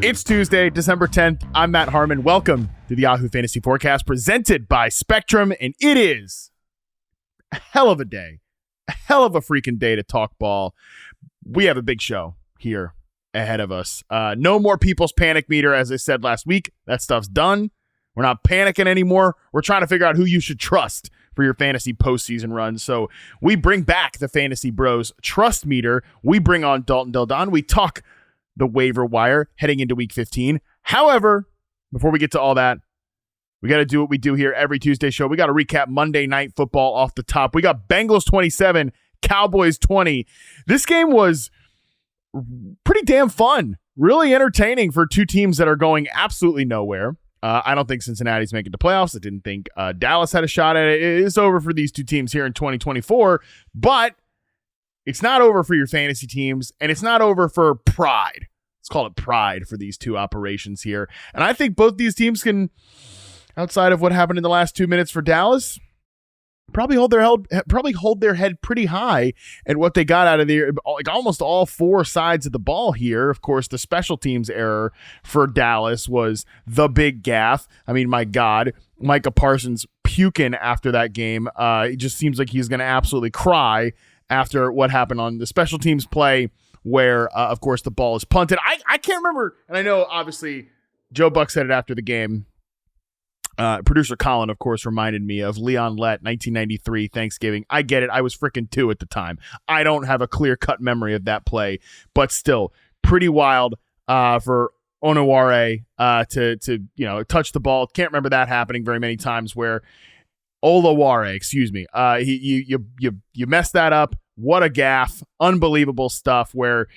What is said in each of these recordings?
It's Tuesday, December 10th. I'm Matt Harmon. Welcome to the Yahoo Fantasy Forecast presented by Spectrum. And it is a hell of a day, a hell of a freaking day to talk ball. We have a big show here ahead of us. No more people's panic meter. As I said last week, that stuff's done. We're not panicking anymore. We're trying to figure out who you should trust for your fantasy postseason run. So we bring back the Fantasy Bros Trust Meter. We bring on Dalton. We talk the waiver wire heading into week 15. However, before we get to all that, we got to do what we do here every Tuesday show. We got to recap Monday Night Football off the top. We got Bengals 27, Cowboys 20. This game was pretty damn fun, really entertaining for two teams that are going absolutely nowhere. I don't think Cincinnati's making the playoffs. I didn't think Dallas had a shot at it. It's over for these two teams here in 2024, but it's not over for your fantasy teams, and it's not over for pride. Let's call it pride for these two operations here. And I think both these teams can, outside of what happened in the last 2 minutes for Dallas, probably hold their head pretty high at what they got out of there. Like almost all four sides of the ball here. Of course, the special teams error for Dallas was the big gaffe. I mean, my God, Micah Parsons puking after that game. It just seems like he's going to absolutely cry after what happened on the special teams play where, of course, the ball is punted. I can't remember, and I know, obviously, Joe Buck said it after the game. Producer Colin, of course, reminded me of Leon Lett, 1993 Thanksgiving. I get it. I was freaking 2 at the time. I don't have a clear-cut memory of that play, but still, pretty wild for Onoware to touch the ball. Can't remember that happening very many times where Olaware, excuse me. You messed that up. What a gaffe. Unbelievable stuff where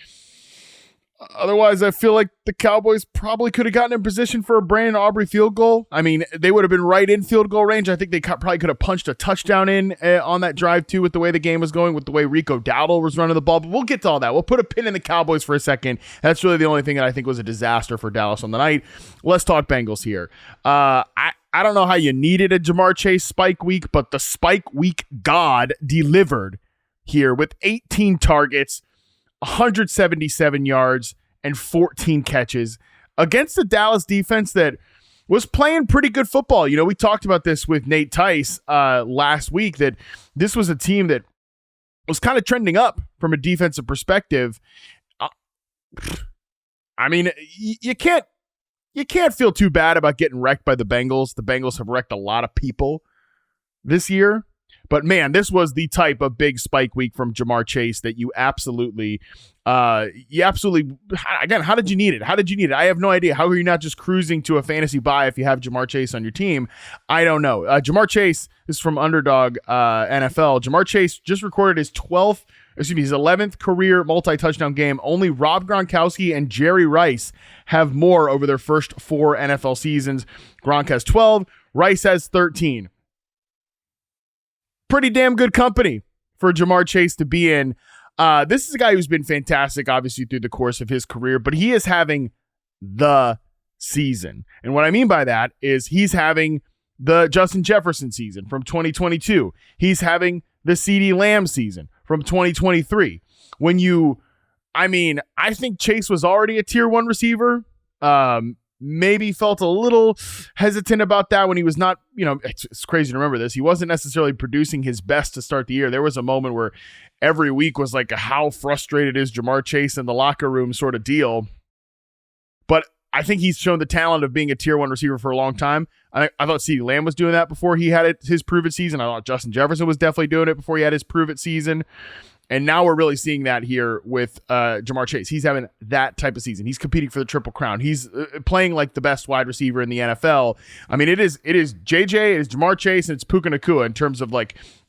otherwise I feel like the Cowboys probably could have gotten in position for a Brandon Aubrey field goal. I mean, they would have been right in field goal range. I think they probably could have punched a touchdown in on that drive too with the way the game was going, with the way Rico Dowdle was running the ball. But we'll get to all that. We'll put a pin in the Cowboys for a second. That's really the only thing that I think was a disaster for Dallas on the night. Let's talk Bengals here. I don't know how you needed a Jamar Chase spike week, but the spike week god delivered here with 18 targets, 177 yards, and 14 catches against the Dallas defense that was playing pretty good football. You know, we talked about this with Nate Tice last week, that this was a team that was kind of trending up from a defensive perspective. I mean, you can't feel too bad about getting wrecked by the Bengals. The Bengals have wrecked a lot of people this year. But, man, this was the type of big spike week from Jamar Chase that you absolutely, again, how did you need it? I have no idea. How are you not just cruising to a fantasy buy if you have Jamar Chase on your team? I don't know. Jamar Chase, this is from Underdog NFL. Jamar Chase just recorded his 11th career multi-touchdown game. Only Rob Gronkowski and Jerry Rice have more over their first 4 NFL seasons. Gronk has 12. Rice has 13. Pretty damn good company for Jamar Chase to be in. This is a guy who's been fantastic, obviously, through the course of his career, but he is having the season. And what I mean by that is he's having the Justin Jefferson season from 2022. He's having the CeeDee Lamb season from 2023. I think Chase was already a tier 1 receiver. Maybe felt a little hesitant about that when he was not, it's crazy to remember this. He wasn't necessarily producing his best to start the year. There was a moment where every week was like a how frustrated is Jamar Chase in the locker room sort of deal. But I think he's shown the talent of being a tier 1 receiver for a long time. I thought CeeDee Lamb was doing that before he had his prove-it season. I thought Justin Jefferson was definitely doing it before he had his prove-it season. And now we're really seeing that here with Jamar Chase. He's having that type of season. He's competing for the Triple Crown. He's playing like the best wide receiver in the NFL. I mean, it is JJ, it is Jamar Chase, and it's Puka Nacua in terms of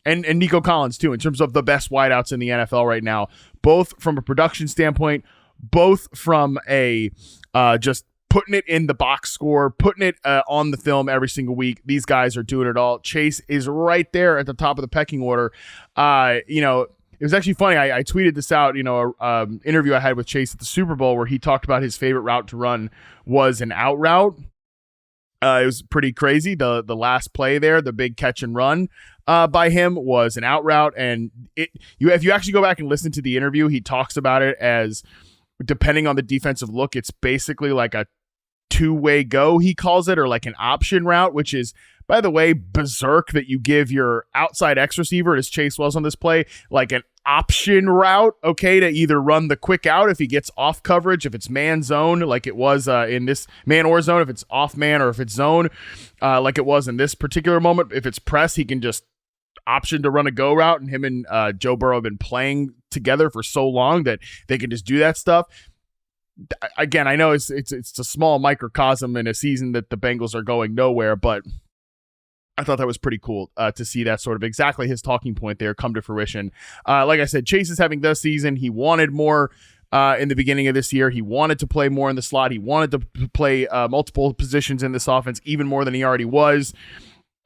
and Nico Collins too, in terms of the best wideouts in the NFL right now, both from a production standpoint, both from a just putting it in the box score, putting it on the film every single week. These guys are doing it all. Chase is right there at the top of the pecking order. It was actually funny. I tweeted this out, interview I had with Chase at the Super Bowl where he talked about his favorite route to run was an out route. It was pretty crazy. The last play there, the big catch and run by him was an out route. And if you actually go back and listen to the interview, he talks about it as depending on the defensive look, it's basically like a two-way go, he calls it, or like an option route, which is, by the way, berserk that you give your outside X receiver, as Chase was on this play, like an option route, okay, to either run the quick out if he gets off coverage, if it's man zone, like it was in this man or zone, if it's off man, or if it's zone, like it was in this particular moment. If it's press, he can just option to run a go route, and him and Joe Burrow have been playing together for so long that they can just do that stuff. Again, I know it's a small microcosm in a season that the Bengals are going nowhere, but I thought that was pretty cool to see that sort of exactly his talking point there come to fruition. Like I said, Chase is having this season. He wanted more in the beginning of this year. He wanted to play more in the slot. He wanted to play multiple positions in this offense, even more than he already was.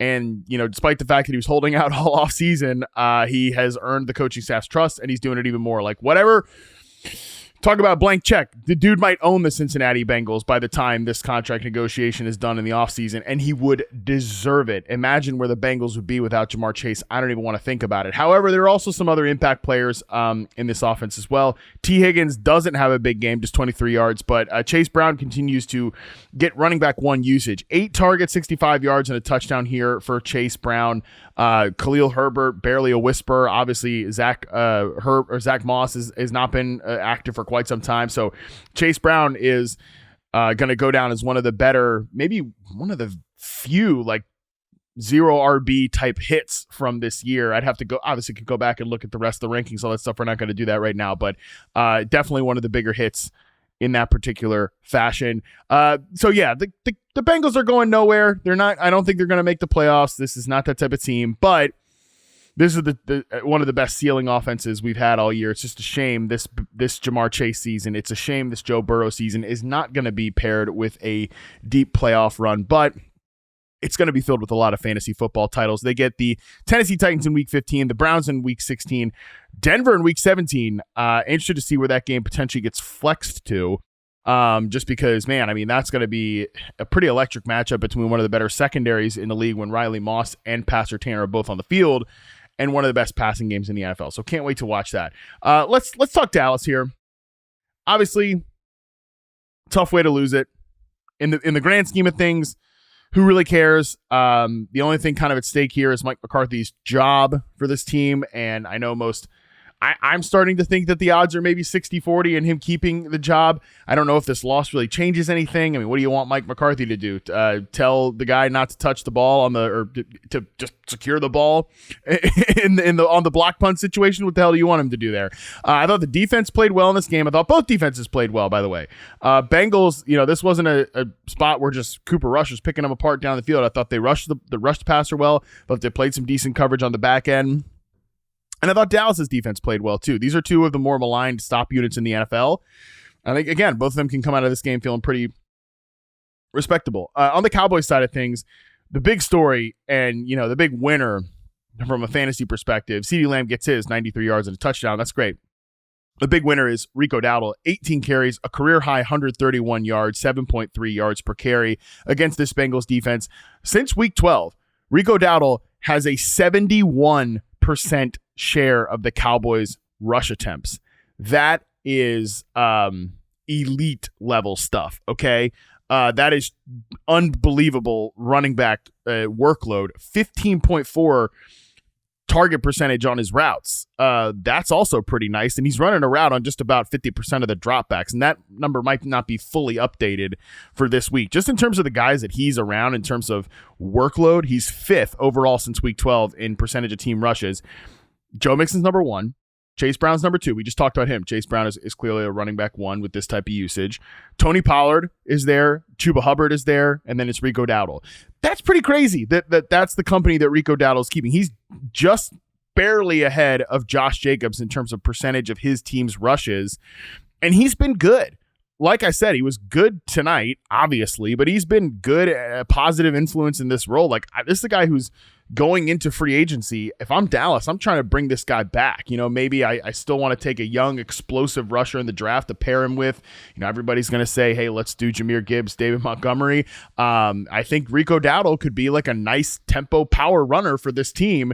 And, despite the fact that he was holding out all offseason, he has earned the coaching staff's trust, and he's doing it even more. Like, whatever. Talk about blank check. The dude might own the Cincinnati Bengals by the time this contract negotiation is done in the offseason, and he would deserve it. Imagine where the Bengals would be without Jamar Chase. I don't even want to think about it. However, there are also some other impact players in this offense as well. T. Higgins doesn't have a big game, just 23 yards, but Chase Brown continues to get running back one usage. 8 targets, 65 yards, and a touchdown here for Chase Brown. Khalil Herbert, barely a whisper. Obviously, Zach Moss has not been active for quite some time. So Chase Brown is going to go down as one of the better, maybe one of the few like 0 RB type hits from this year. I'd have to obviously could go back and look at the rest of the rankings, all that stuff. We're not going to do that right now, but definitely one of the bigger hits in that particular fashion. So yeah, the Bengals are going nowhere. They're not. I don't think they're going to make the playoffs. This is not that type of team, but this is the one of the best ceiling offenses we've had all year. It's just a shame this Jamar Chase season. It's a shame this Joe Burrow season is not going to be paired with a deep playoff run, but it's going to be filled with a lot of fantasy football titles. They get the Tennessee Titans in week 15, the Browns in week 16, Denver in week 17. Interested to see where that game potentially gets flexed to. Just because, man, I mean, that's going to be a pretty electric matchup between one of the better secondaries in the league when Riley Moss and Pastor Tanner are both on the field, and one of the best passing games in the NFL. So can't wait to watch that. Let's talk Dallas here. Obviously, tough way to lose it. In the grand scheme of things, who really cares? The only thing kind of at stake here is Mike McCarthy's job for this team, and I know I'm starting to think that the odds are maybe 60-40 in him keeping the job. I don't know if this loss really changes anything. I mean, what do you want Mike McCarthy to do? Tell the guy not to touch the ball or to just secure the ball on the block punt situation? What the hell do you want him to do there? I thought the defense played well in this game. I thought both defenses played well, by the way. Bengals, this wasn't a spot where just Cooper Rush was picking them apart down the field. I thought they rushed the rush passer well. I thought they played some decent coverage on the back end. And I thought Dallas's defense played well, too. These are two of the more maligned stop units in the NFL. I think, again, both of them can come out of this game feeling pretty respectable. On the Cowboys side of things, the big story and, the big winner from a fantasy perspective, CeeDee Lamb gets his 93 yards and a touchdown. That's great. The big winner is Rico Dowdle, 18 carries, a career-high 131 yards, 7.3 yards per carry against this Bengals defense. Since Week 12, Rico Dowdle has a 71% share of the Cowboys' rush attempts. That is elite level stuff, okay? That is unbelievable running back workload. 15.4 target percentage on his routes. That's also pretty nice, and he's running a route on just about 50% of the dropbacks, and that number might not be fully updated for this week. Just in terms of the guys that he's around in terms of workload, he's 5th overall since week 12 in percentage of team rushes. Joe Mixon's number 1. Chase Brown's number 2. We just talked about him. Chase Brown is clearly a running back 1 with this type of usage. Tony Pollard is there. Chuba Hubbard is there. And then it's Rico Dowdle. That's pretty crazy that's the company that Rico Dowdle is keeping. He's just barely ahead of Josh Jacobs in terms of percentage of his team's rushes. And he's been good. Like I said, he was good tonight, obviously, but he's been good, a positive influence in this role. Like, this is a guy who's going into free agency, if I'm Dallas, I'm trying to bring this guy back. Maybe I still want to take a young, explosive rusher in the draft to pair him with. Everybody's going to say, hey, let's do Jahmyr Gibbs, David Montgomery. I think Rico Dowdle could be like a nice tempo power runner for this team,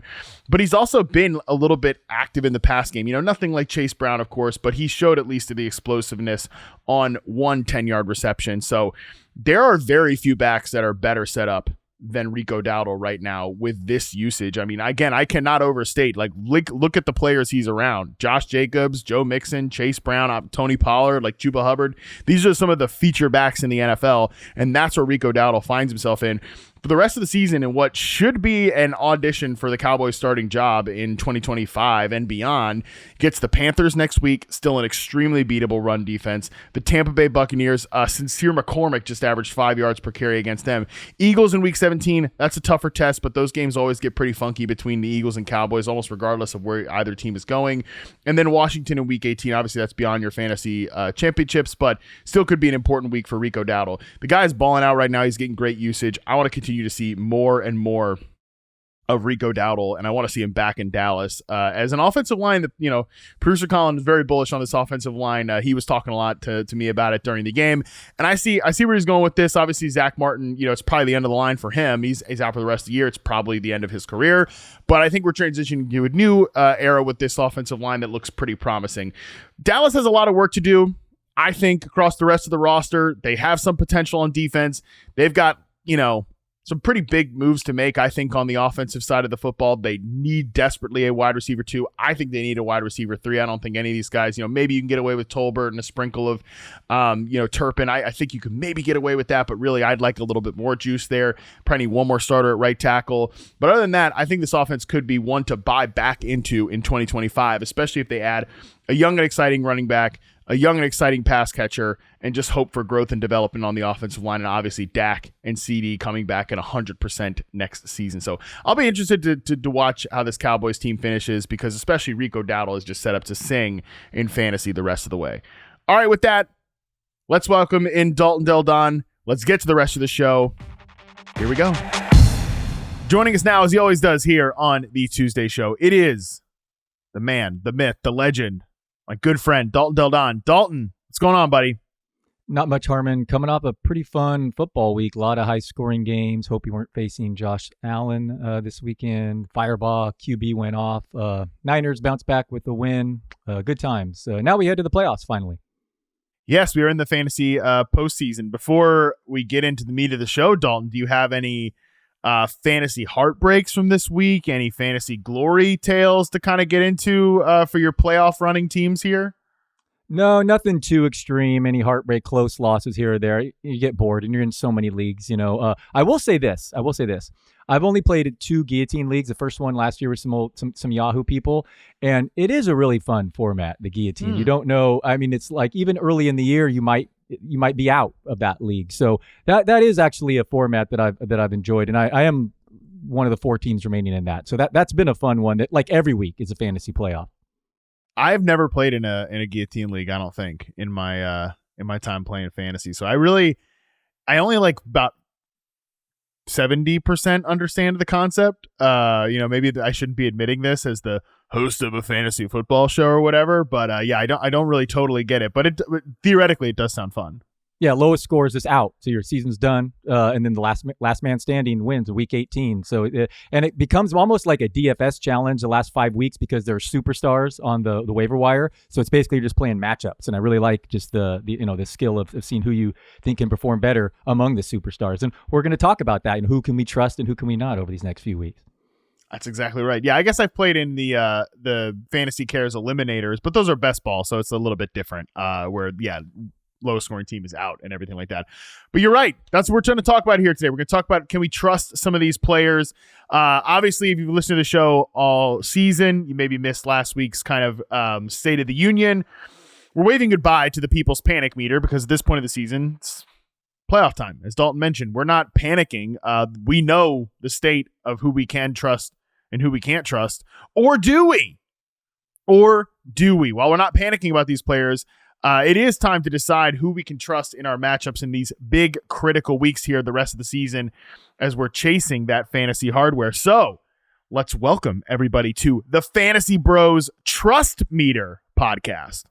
but he's also been a little bit active in the pass game. Nothing like Chase Brown, of course, but he showed at least the explosiveness on one 10-yard reception. So there are very few backs that are better set up than Rico Dowdle right now with this usage. I mean, again, I cannot overstate, look at the players he's around. Josh Jacobs, Joe Mixon, Chase Brown, Tony Pollard, like Chuba Hubbard. These are some of the feature backs in the NFL, and that's where Rico Dowdle finds himself in for the rest of the season in what should be an audition for the Cowboys starting job in 2025 and beyond. Gets the Panthers next week, still an extremely beatable run defense. The Tampa Bay Buccaneers, Sincere McCormick just averaged 5 yards per carry against them. Eagles in week 17, that's a tougher test, but those games always get pretty funky between the Eagles and Cowboys, almost regardless of where either team is going. And then Washington in week 18, obviously that's beyond your fantasy championships, but still could be an important week for Rico Dowdle. The guy's balling out right now. He's getting great usage. I want to continue to see more and more of Rico Dowdle, and I want to see him back in Dallas as an offensive line that, producer Colin is very bullish on this offensive line. He was talking a lot to me about it during the game, and I see where he's going with this. Obviously, Zach Martin, it's probably the end of the line for him. He's out for the rest of the year. It's probably the end of his career, but I think we're transitioning to a new era with this offensive line that looks pretty promising. Dallas has a lot of work to do. I think across the rest of the roster, they have some potential on defense. They've got, some pretty big moves to make, I think, on the offensive side of the football. They need desperately a wide receiver 2. I think they need a wide receiver 3. I don't think any of these guys, maybe you can get away with Tolbert and a sprinkle of, Turpin. I think you can maybe get away with that, but really I'd like a little bit more juice there. Probably need one more starter at right tackle. But other than that, I think this offense could be one to buy back into in 2025, especially if they add a young and exciting running back, a young and exciting pass catcher, and just hope for growth and development on the offensive line. And obviously Dak and CD coming back at 100% next season. So I'll be interested to watch how this Cowboys team finishes, because especially Rico Dowdle is just set up to sing in fantasy the rest of the way. All right, with that, let's welcome in Dalton Del Don. Let's get to the rest of the show. Here we go. Joining us now, as he always does here on the Tuesday show, it is the man, the myth, the legend, my good friend, Dalton Del Don. Dalton, what's going on, buddy? Not much, Harmon. Coming off a pretty fun football week. A lot of high-scoring games. Hope you weren't facing Josh Allen this weekend. Fireball, QB went off. Niners bounced back with the win. Good times. Now we head to the playoffs, finally. Yes, we are in the fantasy postseason. Before we get into the meat of the show, Dalton, do you have any fantasy heartbreaks from this week? Any fantasy glory tales to kind of get into for your playoff running teams here? No, nothing too extreme. Any heartbreak, close losses here or there. You get bored, and you're in so many leagues. I will say this. I've only played 2 guillotine leagues. The first one last year with some Yahoo people, and it is a really fun format, the guillotine. You don't know. I mean, it's like even early in the year, you might be out of that league. So that is actually a format that I've enjoyed, and I am one of the 4 teams remaining in that. So that's been a fun one. That like every week is a fantasy playoff. I've never played in a guillotine league, I don't think, in my time playing fantasy. So I only like about 70% understand the concept. Maybe I shouldn't be admitting this as the host of a fantasy football show or whatever, but I don't really totally get it. But theoretically, it does sound fun. Yeah, lowest scores is out, so your season's done, and then the last man standing wins week 18. So it becomes almost like a DFS challenge the last 5 weeks, because there are superstars on the waiver wire. So it's basically just playing matchups, and I really like just the skill of seeing who you think can perform better among the superstars. And we're going to talk about that and who can we trust and who can we not over these next few weeks. That's exactly right. Yeah, I guess I've played in the Fantasy Cares Eliminators, but those are best ball, so it's a little bit different. Lowest scoring team is out and everything like that. But you're right. That's what we're trying to talk about here today. We're going to talk about, can we trust some of these players? Obviously, if you've listened to the show all season, you maybe missed last week's kind of State of the Union. We're waving goodbye to the people's panic meter, because at this point of the season, it's playoff time. As Dalton mentioned, we're not panicking. We know the state of who we can trust and who we can't trust. Or do we? While we're not panicking about these players, it is time to decide who we can trust in our matchups in these big critical weeks here the rest of the season, as we're chasing that fantasy hardware. So let's welcome everybody to the Fantasy Bros Trust Meter podcast.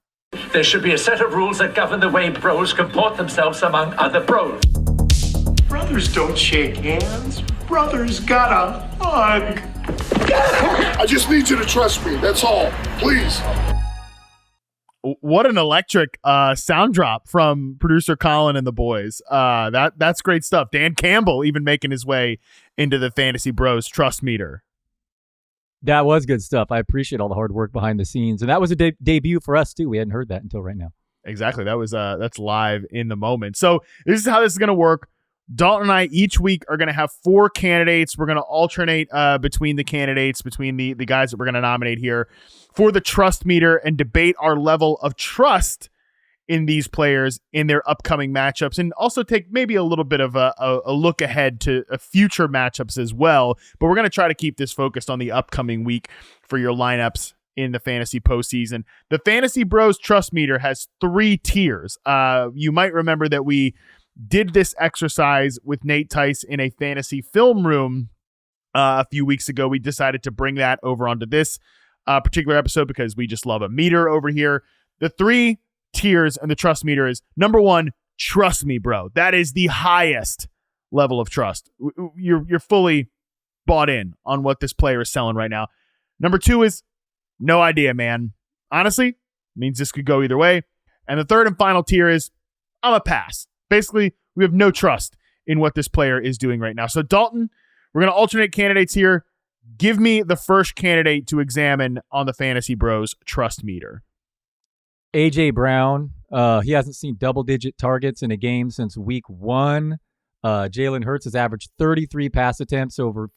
There should be a set of rules that govern the way bros comport themselves among other bros. Brothers don't shake hands. Brothers gotta hug. I just need you to trust me. That's all. Please. What an electric sound drop from producer Colin and the boys. That's great stuff. Dan Campbell even making his way into the Fantasy Bros Trust Meter. That was good stuff. I appreciate all the hard work behind the scenes. And that was a debut for us, too. We hadn't heard that until right now. Exactly. That's live in the moment. So this is how this is going to work. Dalton and I each week are going to have 4 candidates. We're going to alternate between the candidates, between the guys that we're going to nominate here for the trust meter and debate our level of trust in these players in their upcoming matchups, and also take maybe a little bit of a look ahead to future matchups as well. But we're going to try to keep this focused on the upcoming week for your lineups in the fantasy postseason. The Fantasy Bros Trust Meter has 3 tiers. You might remember that we did this exercise with Nate Tice in a fantasy film room a few weeks ago. We decided to bring that over onto this particular episode because we just love a meter over here. The 3 tiers and the trust meter is number 1, trust me, bro. That is the highest level of trust. You're fully bought in on what this player is selling right now. Number 2 is no idea, man. Honestly, means this could go either way. And the 3rd and final tier is I'm a pass. Basically, we have no trust in what this player is doing right now. So Dalton, we're going to alternate candidates here. Give me the first candidate to examine on the Fantasy Bros Trust Meter. A.J. Brown, he hasn't seen double-digit targets in a game since week 1. Jalen Hurts has averaged 33 pass attempts over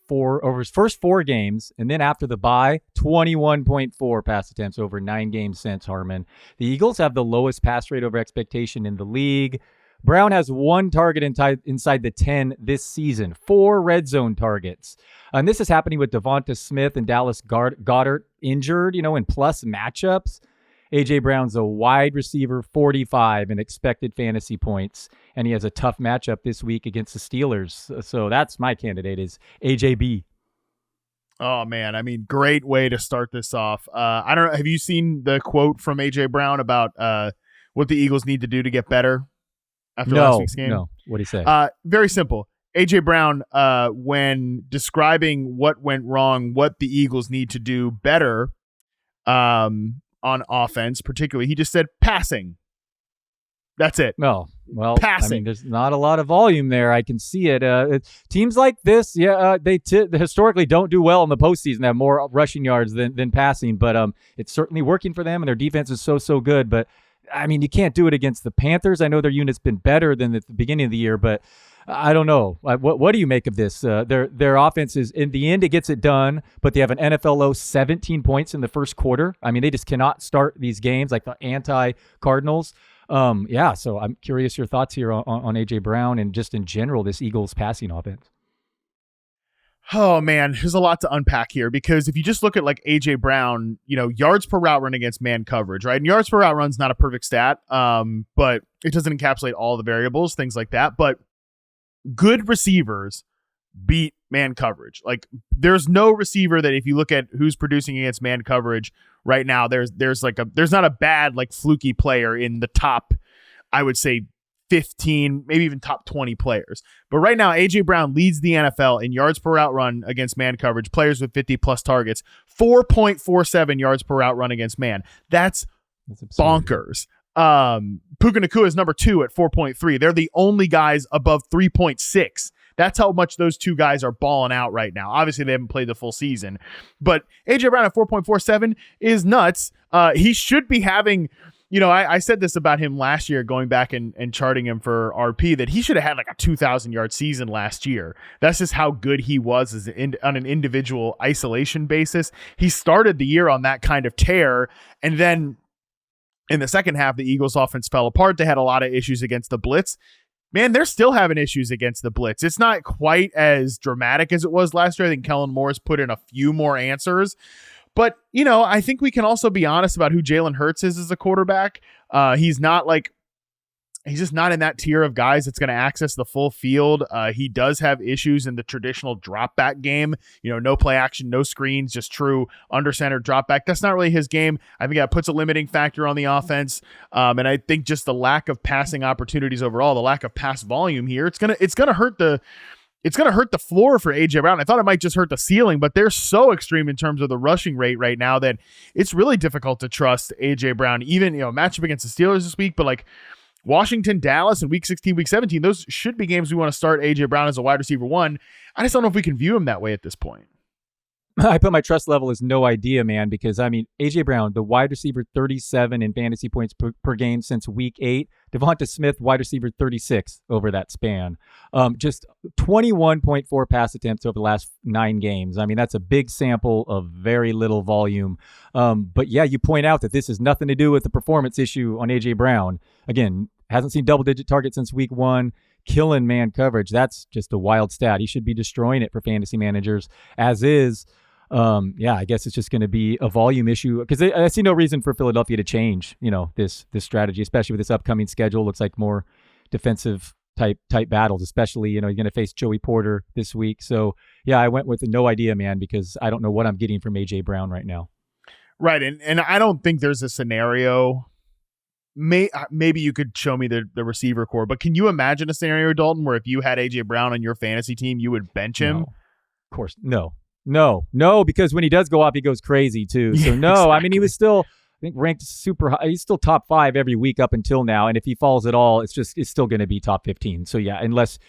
his first 4 games, and then after the bye, 21.4 pass attempts over 9 games since, Harmon. The Eagles have the lowest pass rate over expectation in the league. Brown has 1 target inside the 10 this season, 4 red zone targets. And this is happening with Devonta Smith and Dallas Goedert injured, in plus matchups. A.J. Brown's a wide receiver, 45 in expected fantasy points, and he has a tough matchup this week against the Steelers. So that's my candidate is AJB. Oh, man. I mean, great way to start this off. I don't know. Have you seen the quote from A.J. Brown about what the Eagles need to do to get better after last week's game? No. What did he say? Very simple. A.J. Brown, when describing what went wrong, what the Eagles need to do better, on offense, particularly, he just said passing. That's it. No, well, passing. I mean, there's not a lot of volume there. I can see it. Teams like this, they historically don't do well in the postseason. They have more rushing yards than passing, but it's certainly working for them, and their defense is so good. But I mean, you can't do it against the Panthers. I know their unit's been better than at the beginning of the year, but I don't know. What do you make of this? Their offense is, in the end, it gets it done, but they have an NFL low 17 points in the first quarter. I mean, they just cannot start these games like the anti-Cardinals. So I'm curious your thoughts here on A.J. Brown and just in general this Eagles passing offense. Oh, man, there's a lot to unpack here because if you just look at like A.J. Brown, yards per route run against man coverage, right? And yards per route run's not a perfect stat, but it doesn't encapsulate all the variables, things like that. But good receivers beat man coverage. Like there's no receiver that if you look at who's producing against man coverage right now, there's not a bad like fluky player in the top, I would say 15, maybe even top 20 players. But right now, A.J. Brown leads the NFL in yards per route run against man coverage, players with 50 plus targets, 4.47 yards per route run against man. That's bonkers. Puka Nacua is number 2 at 4.3. They're the only guys above 3.6. That's how much those two guys are balling out right now. Obviously, they haven't played the full season, but A.J. Brown at 4.47 is nuts. He should be having, I said this about him last year, going back and charting him for RP, that he should have had like a 2,000 yard season last year. That's just how good he was on an individual isolation basis. He started the year on that kind of tear, and then in the second half, the Eagles offense fell apart. They had a lot of issues against the blitz. Man, they're still having issues against the blitz. It's not quite as dramatic as it was last year. I think Kellen Moore's put in a few more answers. But, I think we can also be honest about who Jalen Hurts is as a quarterback. He's not like he's just not in that tier of guys that's going to access the full field. He does have issues in the traditional drop back game, no play action, no screens, just true under center drop back. That's not really his game. I think that puts a limiting factor on the offense. And I think just the lack of passing opportunities overall, the lack of pass volume here, it's going to hurt the floor for AJ Brown. I thought it might just hurt the ceiling, but they're so extreme in terms of the rushing rate right now that it's really difficult to trust AJ Brown, even, matchup against the Steelers this week, but like Washington, Dallas, and week 16, week 17, those should be games we want to start AJ Brown as a wide receiver 1. I just don't know if we can view him that way at this point. I put my trust level as no idea, man, because AJ Brown, the wide receiver 37 in fantasy points per game since week 8. Devonta Smith, wide receiver 36 over that span. Just 21.4 pass attempts over the last 9 games. That's a big sample of very little volume. But yeah, you point out that this has nothing to do with the performance issue on AJ Brown. Again, hasn't seen double-digit targets since week 1. Killing man coverage. That's just a wild stat. He should be destroying it for fantasy managers as is. I guess it's just going to be a volume issue because I see no reason for Philadelphia to change, this strategy, especially with this upcoming schedule. Looks like more defensive type battles, especially, you're going to face Joey Porter this week. So yeah, I went with no idea, man, because I don't know what I'm getting from AJ Brown right now. Right. And I don't think there's a scenario. Maybe you could show me the receiver core, but can you imagine a scenario, Dalton, where if you had AJ Brown on your fantasy team, you would bench him? No. Of course. No, because when he does go up, he goes crazy too. So no, exactly. He was still, I think, ranked super high. He's still top 5 every week up until now. And if he falls at all, it's still going to be top 15. So yeah, unless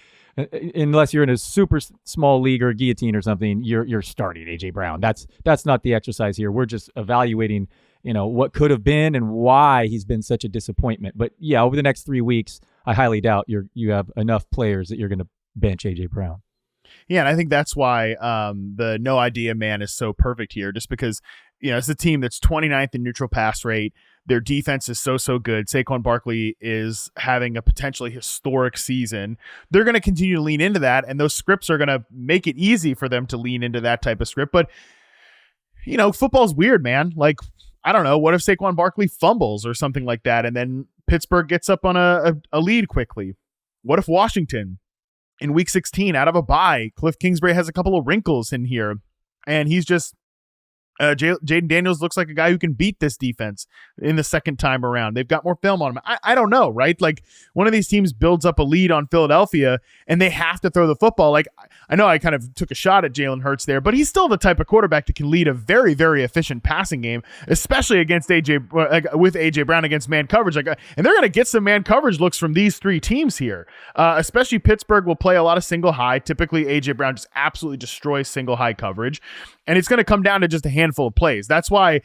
you're in a super small league or guillotine or something, you're starting AJ Brown. That's not the exercise here. We're just evaluating, what could have been and why he's been such a disappointment. But yeah, over the next 3 weeks, I highly doubt you have enough players that you're going to bench AJ Brown. Yeah, and I think that's why the no idea man is so perfect here, just because, it's a team that's 29th in neutral pass rate. Their defense is so good. Saquon Barkley is having a potentially historic season. They're going to continue to lean into that, and those scripts are going to make it easy for them to lean into that type of script. But, football's weird, man. Like, I don't know. What if Saquon Barkley fumbles or something like that, and then Pittsburgh gets up on a lead quickly? What if Washington, in week 16, out of a bye, Cliff Kingsbury has a couple of wrinkles in here, and he's just Jaden Daniels looks like a guy who can beat this defense in the second time around. They've got more film on him. I don't know, right? Like, one of these teams builds up a lead on Philadelphia and they have to throw the football. Like, I know I kind of took a shot at Jalen Hurts there, but he's still the type of quarterback that can lead a very, very efficient passing game, especially against with AJ Brown against man coverage. And they're going to get some man coverage looks from these 3 teams here. Especially Pittsburgh will play a lot of single high. Typically, AJ Brown just absolutely destroys single high coverage. And it's going to come down to just a handful of plays. That's why,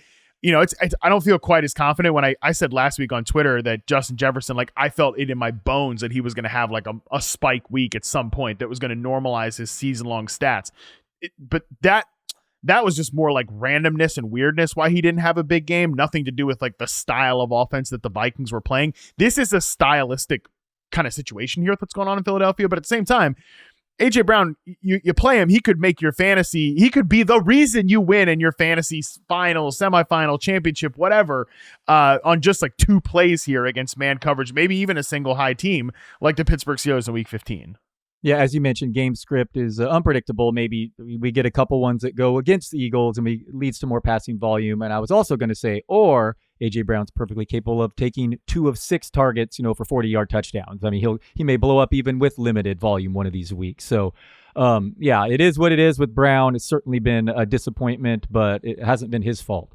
I don't feel quite as confident when I said last week on Twitter that Justin Jefferson, like, I felt it in my bones that he was going to have like a spike week at some point that was going to normalize his season-long stats. But that was just more like randomness and weirdness why he didn't have a big game. Nothing to do with like the style of offense that the Vikings were playing. This is a stylistic kind of situation here that's going on in Philadelphia. But at the same time, AJ Brown, you play him, he could make your fantasy, he could be the reason you win in your fantasy final, semifinal, championship, whatever, on just like 2 plays here against man coverage, maybe even a single high team like the Pittsburgh Steelers in week 15. Yeah, as you mentioned, game script is unpredictable. Maybe we get a couple ones that go against the Eagles and leads to more passing volume. And I was also going to say, or AJ Brown's perfectly capable of taking 2 of 6 targets, for 40-yard touchdowns. He may blow up even with limited volume one of these weeks. So, it is what it is with Brown. It's certainly been a disappointment, but it hasn't been his fault.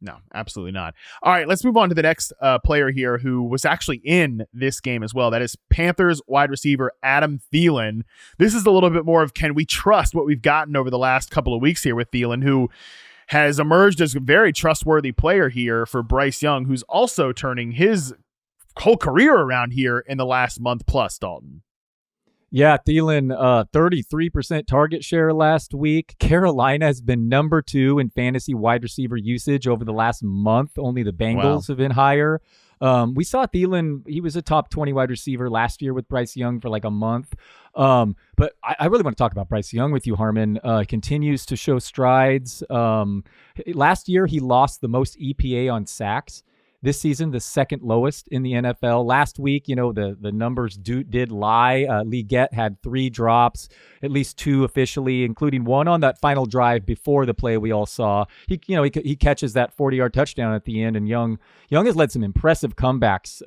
No, absolutely not. All right, let's move on to the next player here who was actually in this game as well. That is Panthers wide receiver Adam Thielen. This is a little bit more of, can we trust what we've gotten over the last couple of weeks here with Thielen, who has emerged as a very trustworthy player here for Bryce Young, who's also turning his whole career around here in the last month plus, Dalton. Yeah, Thielen, 33% target share last week. Carolina has been number 2 in fantasy wide receiver usage over the last month. Only the Bengals have been higher. We saw Thielen, he was a top 20 wide receiver last year with Bryce Young for like a month. But I really want to talk about Bryce Young with you, Harmon. Continues to show strides. Last year, he lost the most EPA on sacks. this season, the second lowest in the NFL. Last week, the numbers did lie. Legette had 3 drops, at least 2 officially, including one on that final drive before the play we all saw. He catches that 40-yard touchdown at the end, and Young has led some impressive comebacks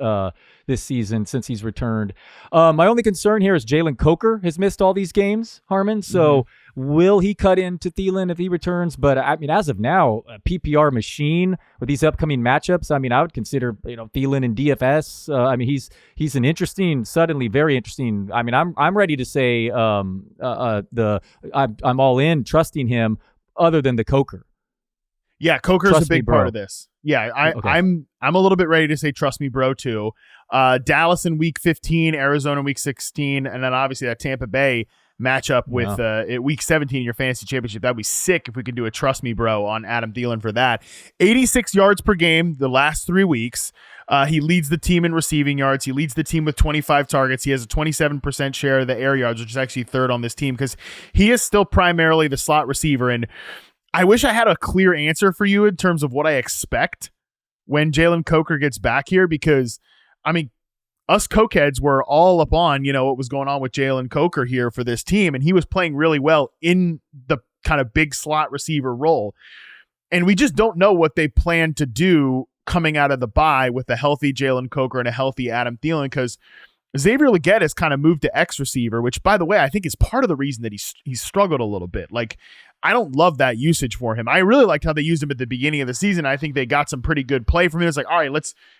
this season since he's returned. My only concern here is Jalen Coker has missed all these games, Harmon. So will he cut into Thielen if he returns? But I mean, as of now, a PPR machine with these upcoming matchups. I mean, I would consider Thielen in DFS. I mean, he's an interesting, suddenly very interesting. I mean, I'm ready to say I'm all in trusting him. Other than the Coker. Yeah, Coker's a big part of this. Yeah, I'm a little bit ready to say trust me, bro, too. Dallas in week 15, Arizona in week 16, and then obviously that Tampa Bay matchup with week 17 in your fantasy championship. That'd be sick if we could do a trust me, bro, on Adam Thielen for that. 86 yards per game the last 3 weeks. He leads the team in receiving yards. He leads the team with 25 targets. He has a 27% share of the air yards, which is actually third on this team because he is still primarily the slot receiver. And I wish I had a clear answer for you in terms of what I expect when Jalen Coker gets back here, because, I mean, us cokeheads were all up on, what was going on with Jalen Coker here for this team, and he was playing really well in the kind of big slot receiver role. And we just don't know what they plan to do coming out of the bye with a healthy Jalen Coker and a healthy Adam Thielen, because Xavier Legette has kind of moved to X receiver, which, by the way, I think is part of the reason that he's struggled a little bit. Like, I don't love that usage for him. I really liked how they used him at the beginning of the season. I think they got some pretty good play from him. It's like, all right,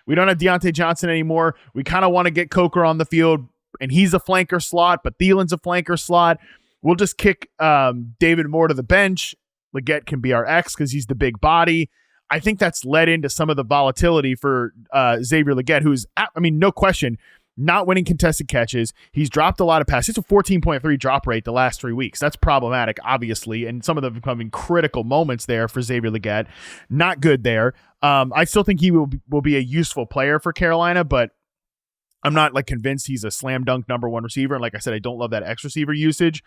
we don't have Deontay Johnson anymore. We kind of want to get Coker on the field, and he's a flanker slot, but Thielen's a flanker slot. We'll just kick David Moore to the bench. Legette can be our X because he's the big body. I think that's led into some of the volatility for Xavier Legette, who's, no question, not winning contested catches. He's dropped a lot of passes. It's a 14.3 drop rate the last 3 weeks. That's problematic, obviously, and some of them becoming critical moments there for Xavier Legette. Not good there. I still think he will be a useful player for Carolina, but I'm not convinced he's a slam dunk number 1 receiver. And like I said, I don't love that X receiver usage.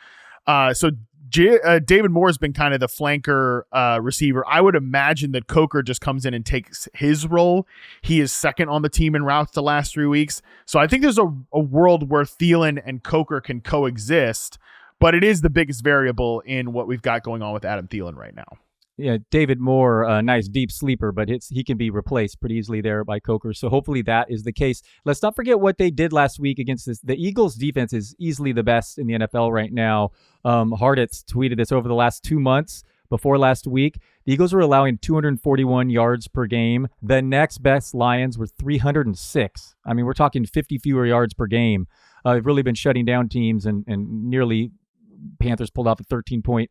So David Moore has been kind of the flanker receiver. I would imagine that Coker just comes in and takes his role. He is second on the team in routes the last 3 weeks. So I think there's a world where Thielen and Coker can coexist, but it is the biggest variable in what we've got going on with Adam Thielen right now. Yeah, David Moore, a nice deep sleeper, but he can be replaced pretty easily there by Coker. So hopefully that is the case. Let's not forget what they did last week against the Eagles defense is easily the best in the NFL right now. Harditz tweeted this over the last 2 months. Before last week, the Eagles were allowing 241 yards per game. The next best Lions were 306. I mean, we're talking 50 fewer yards per game. They've really been shutting down teams, and nearly Panthers pulled off a 13-point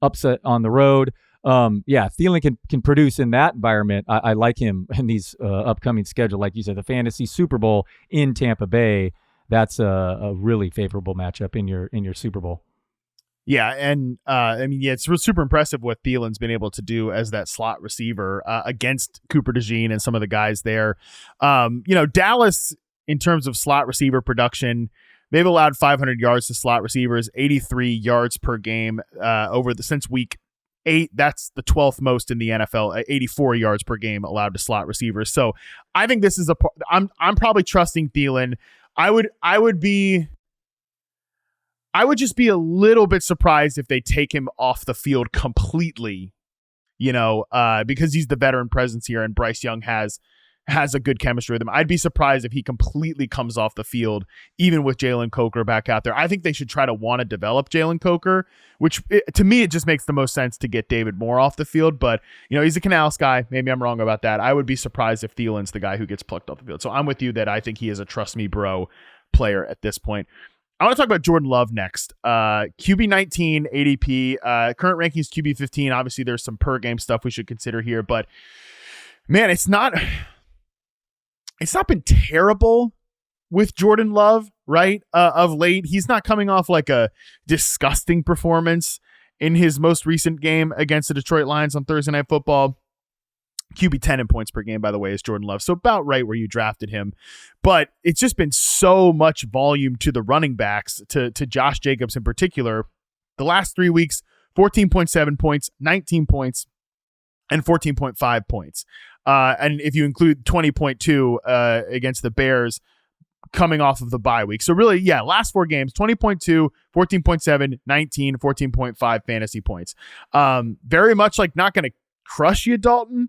upset on the road. Thielen can produce in that environment. I like him in these upcoming schedule. Like you said, the fantasy Super Bowl in Tampa Bay, that's a really favorable matchup in your Super Bowl. Yeah, and it's super impressive what Thielen's been able to do as that slot receiver against Cooper DeJean and some of the guys there. Dallas, in terms of slot receiver production, they've allowed 500 yards to slot receivers, 83 yards per game since week 8. That's the 12th most in the NFL, 84 yards per game allowed to slot receivers. So I think this is I'm probably trusting Thielen. I would just be a little bit surprised if they take him off the field completely, because he's the veteran presence here and Bryce Young has a good chemistry with him. I'd be surprised if he completely comes off the field, even with Jalen Coker back out there. I think they should try to want to develop Jalen Coker, which to me, it just makes the most sense to get David Moore off the field. But, he's a Canales guy. Maybe I'm wrong about that. I would be surprised if Thielen's the guy who gets plucked off the field. So I'm with you that I think he is a trust me, bro player at this point. I want to talk about Jordan Love next. QB 19 ADP, current rankings QB 15. Obviously, there's some per game stuff we should consider here, but man, it's not been terrible with Jordan Love, right? Of late, he's not coming off like a disgusting performance in his most recent game against the Detroit Lions on Thursday Night Football. QB 10 in points per game, by the way, is Jordan Love. So about right where you drafted him. But it's just been so much volume to the running backs, to Josh Jacobs in particular. The last 3 weeks, 14.7 points, 19 points, and 14.5 points. And if you include 20.2 against the Bears coming off of the bye week. So really, yeah, last 4 games, 20.2, 14.7, 19, 14.5 fantasy points. Very much like not going to crush you, Dalton,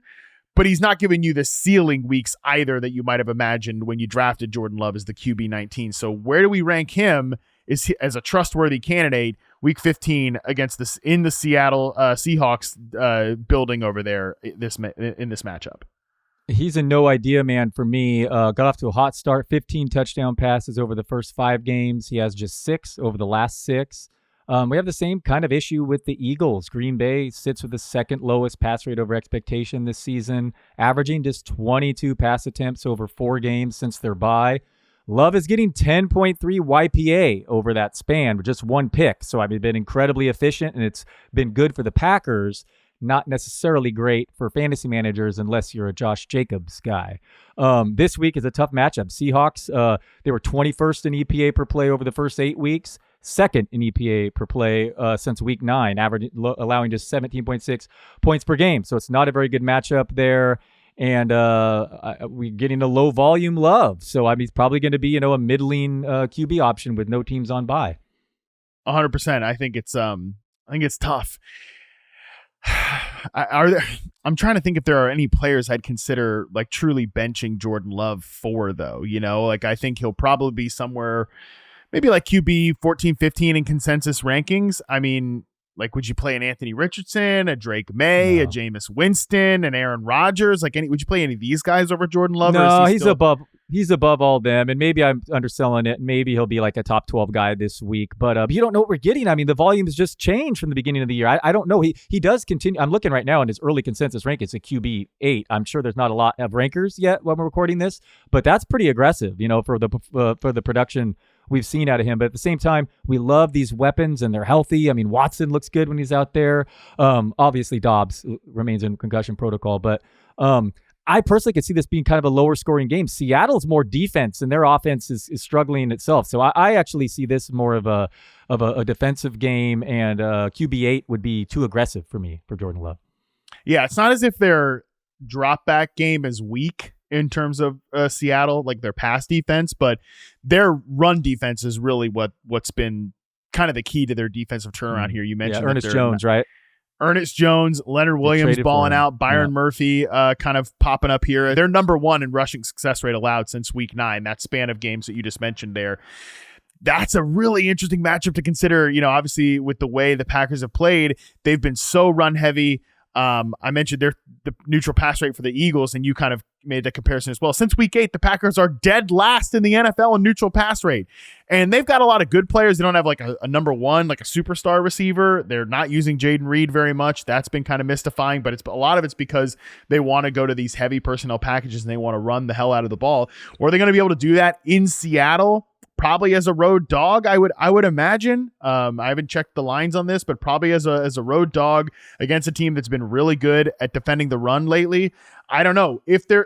but he's not giving you the ceiling weeks either that you might have imagined when you drafted Jordan Love as the QB 19. So where do we rank him as a trustworthy candidate week 15 against this in the Seattle Seahawks building over there in this matchup? He's a no idea man for me. Got off to a hot start, 15 touchdown passes over the first 5 games. He has just 6 over the last 6. We have the same kind of issue with the Eagles. Green Bay sits with the second lowest pass rate over expectation this season, averaging just 22 pass attempts over 4 games since their bye. Love is getting 10.3 YPA over that span with just 1 pick. So I've been incredibly efficient, and it's been good for the Packers. Not necessarily great for fantasy managers unless you're a Josh Jacobs guy. This week is a tough matchup. Seahawks, they were 21st in EPA per play over the first 8 weeks, second in EPA per play since week 9, allowing just 17.6 points per game. So it's not a very good matchup there. And we're getting a low volume Love. So I mean, it's probably going to be, a middling QB option with no teams on bye. 100%. I think it's tough. I'm trying to think if there are any players I'd consider like truly benching Jordan Love for, though. Like I think he'll probably be somewhere maybe like QB 14, 15 in consensus rankings. I mean, like, would you play an Anthony Richardson, a Drake May, a Jameis Winston, an Aaron Rodgers? Like, would you play any of these guys over Jordan Love? No, he's above all them, and maybe I'm underselling it. Maybe he'll be like a top 12 guy this week, but you don't know what we're getting. I mean, the volume has just changed from the beginning of the year. I don't know. He does continue. I'm looking right now in his early consensus rank. It's a QB 8. I'm sure there's not a lot of rankers yet when we're recording this, but that's pretty aggressive, for the production we've seen out of him. But at the same time, we love these weapons and they're healthy. I mean, Watson looks good when he's out there. Obviously Dobbs remains in concussion protocol, but I personally could see this being kind of a lower scoring game. Seattle's more defense and their offense is struggling itself. So I actually see this more of a defensive game, and QB8 would be too aggressive for me for Jordan Love. Yeah. It's not as if their drop back game is weak in terms of Seattle, like their pass defense, but their run defense is really what's been kind of the key to their defensive turnaround here. You mentioned Ernest Jones, right? Ernest Jones, Leonard Williams balling out, Byron Murphy kind of popping up here. They're number 1 in rushing success rate allowed since week 9, that span of games that you just mentioned there. That's a really interesting matchup to consider. Obviously with the way the Packers have played, they've been so run heavy. I mentioned the neutral pass rate for the Eagles, and you kind of made the comparison as well. Since week 8, the Packers are dead last in the NFL in neutral pass rate, and they've got a lot of good players. They don't have like a number 1, like a superstar receiver. They're not using Jaden Reed very much. That's been kind of mystifying, but a lot of it's because they want to go to these heavy personnel packages and they want to run the hell out of the ball. Or are they going to be able to do that in Seattle? Probably as a road dog, I would imagine. I haven't checked the lines on this, but probably as a road dog against a team that's been really good at defending the run lately. I don't know if the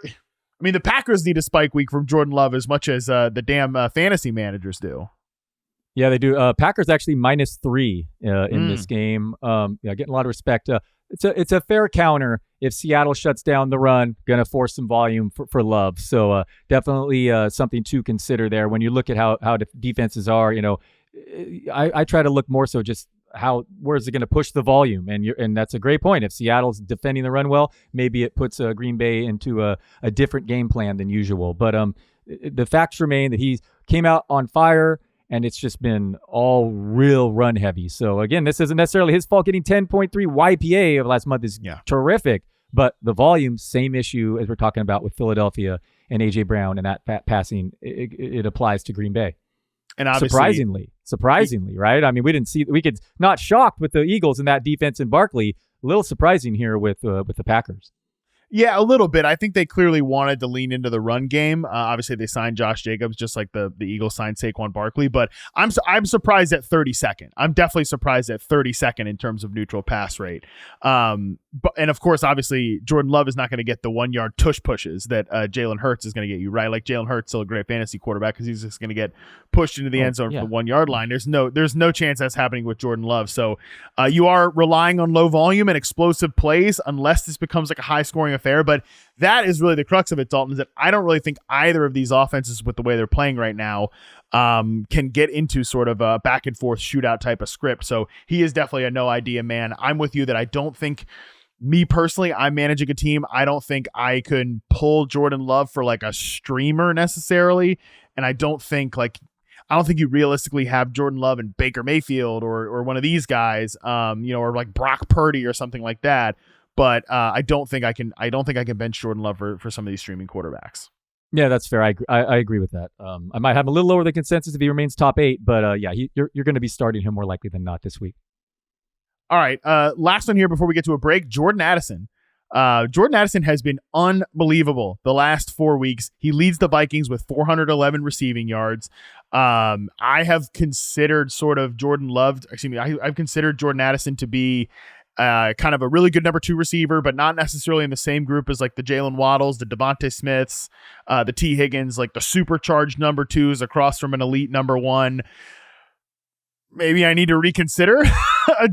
Packers need a spike week from Jordan Love as much as the damn fantasy managers do. Yeah, they do. Packers actually -3 in this game. Getting a lot of respect. It's a fair counter if Seattle shuts down the run, going to force some volume for Love. So definitely something to consider there when you look at how defenses are. I try to look more so just where is it going to push the volume, and that's a great point. If Seattle's defending the run well, maybe it puts Green Bay into a different game plan than usual. But the facts remain that he came out on fire, and it's just been all real run heavy. So again, this isn't necessarily his fault. Getting 10.3 YPA of last month is terrific, but the volume, same issue as we're talking about with Philadelphia and A.J. Brown and that passing, it applies to Green Bay. And obviously, surprisingly, right? I mean, we could not shocked with the Eagles and that defense in Barkley. A little surprising here with the Packers. Yeah, a little bit. I think they clearly wanted to lean into the run game. Obviously, they signed Josh Jacobs just like the Eagles signed Saquon Barkley. But I'm surprised at 32nd. I'm definitely surprised at 32nd in terms of neutral pass rate. And of course, obviously, Jordan Love is not going to get the 1 yard tush pushes that Jalen Hurts is going to get you, right? Like Jalen Hurts still a great fantasy quarterback because he's just going to get pushed into the end zone from the 1 yard line. There's no chance that's happening with Jordan Love. So you are relying on low volume and explosive plays unless this becomes like a high scoring affair. But that is really the crux of it, Dalton, is that I don't really think either of these offenses with the way they're playing right now can get into sort of a back and forth shootout type of script. So he is definitely a no idea man. I'm with you that I don't think, me personally, I'm managing a team. I don't think I can pull Jordan Love for like a streamer necessarily. And I don't think you realistically have Jordan Love and Baker Mayfield or one of these guys, or like Brock Purdy or something like that. But I don't think I can bench Jordan Love for some of these streaming quarterbacks. Yeah, that's fair. I agree with that. I might have him a little lower than consensus if he remains top 8, but you're going to be starting him more likely than not this week. All right, last one here before we get to a break. Jordan Addison. Jordan Addison has been unbelievable the last 4 weeks. He leads the Vikings with 411 receiving yards. I have considered I've considered Jordan Addison to be kind of a really good number 2 receiver, but not necessarily in the same group as like the Jalen Waddles, the Devontae Smiths, the T. Higgins, like the supercharged number 2s across from an elite number 1. Maybe I need to reconsider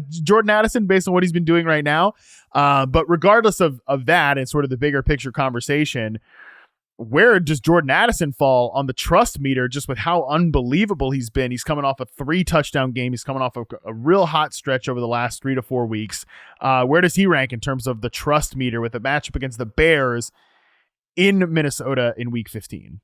Jordan Addison based on what he's been doing right now. But regardless of that and sort of the bigger picture conversation, where does Jordan Addison fall on the trust meter just with how unbelievable he's been? He's coming off a 3 touchdown game. He's coming off a real hot stretch over the last 3 to 4 weeks. Where does he rank in terms of the trust meter with a matchup against the Bears in Minnesota in week 15?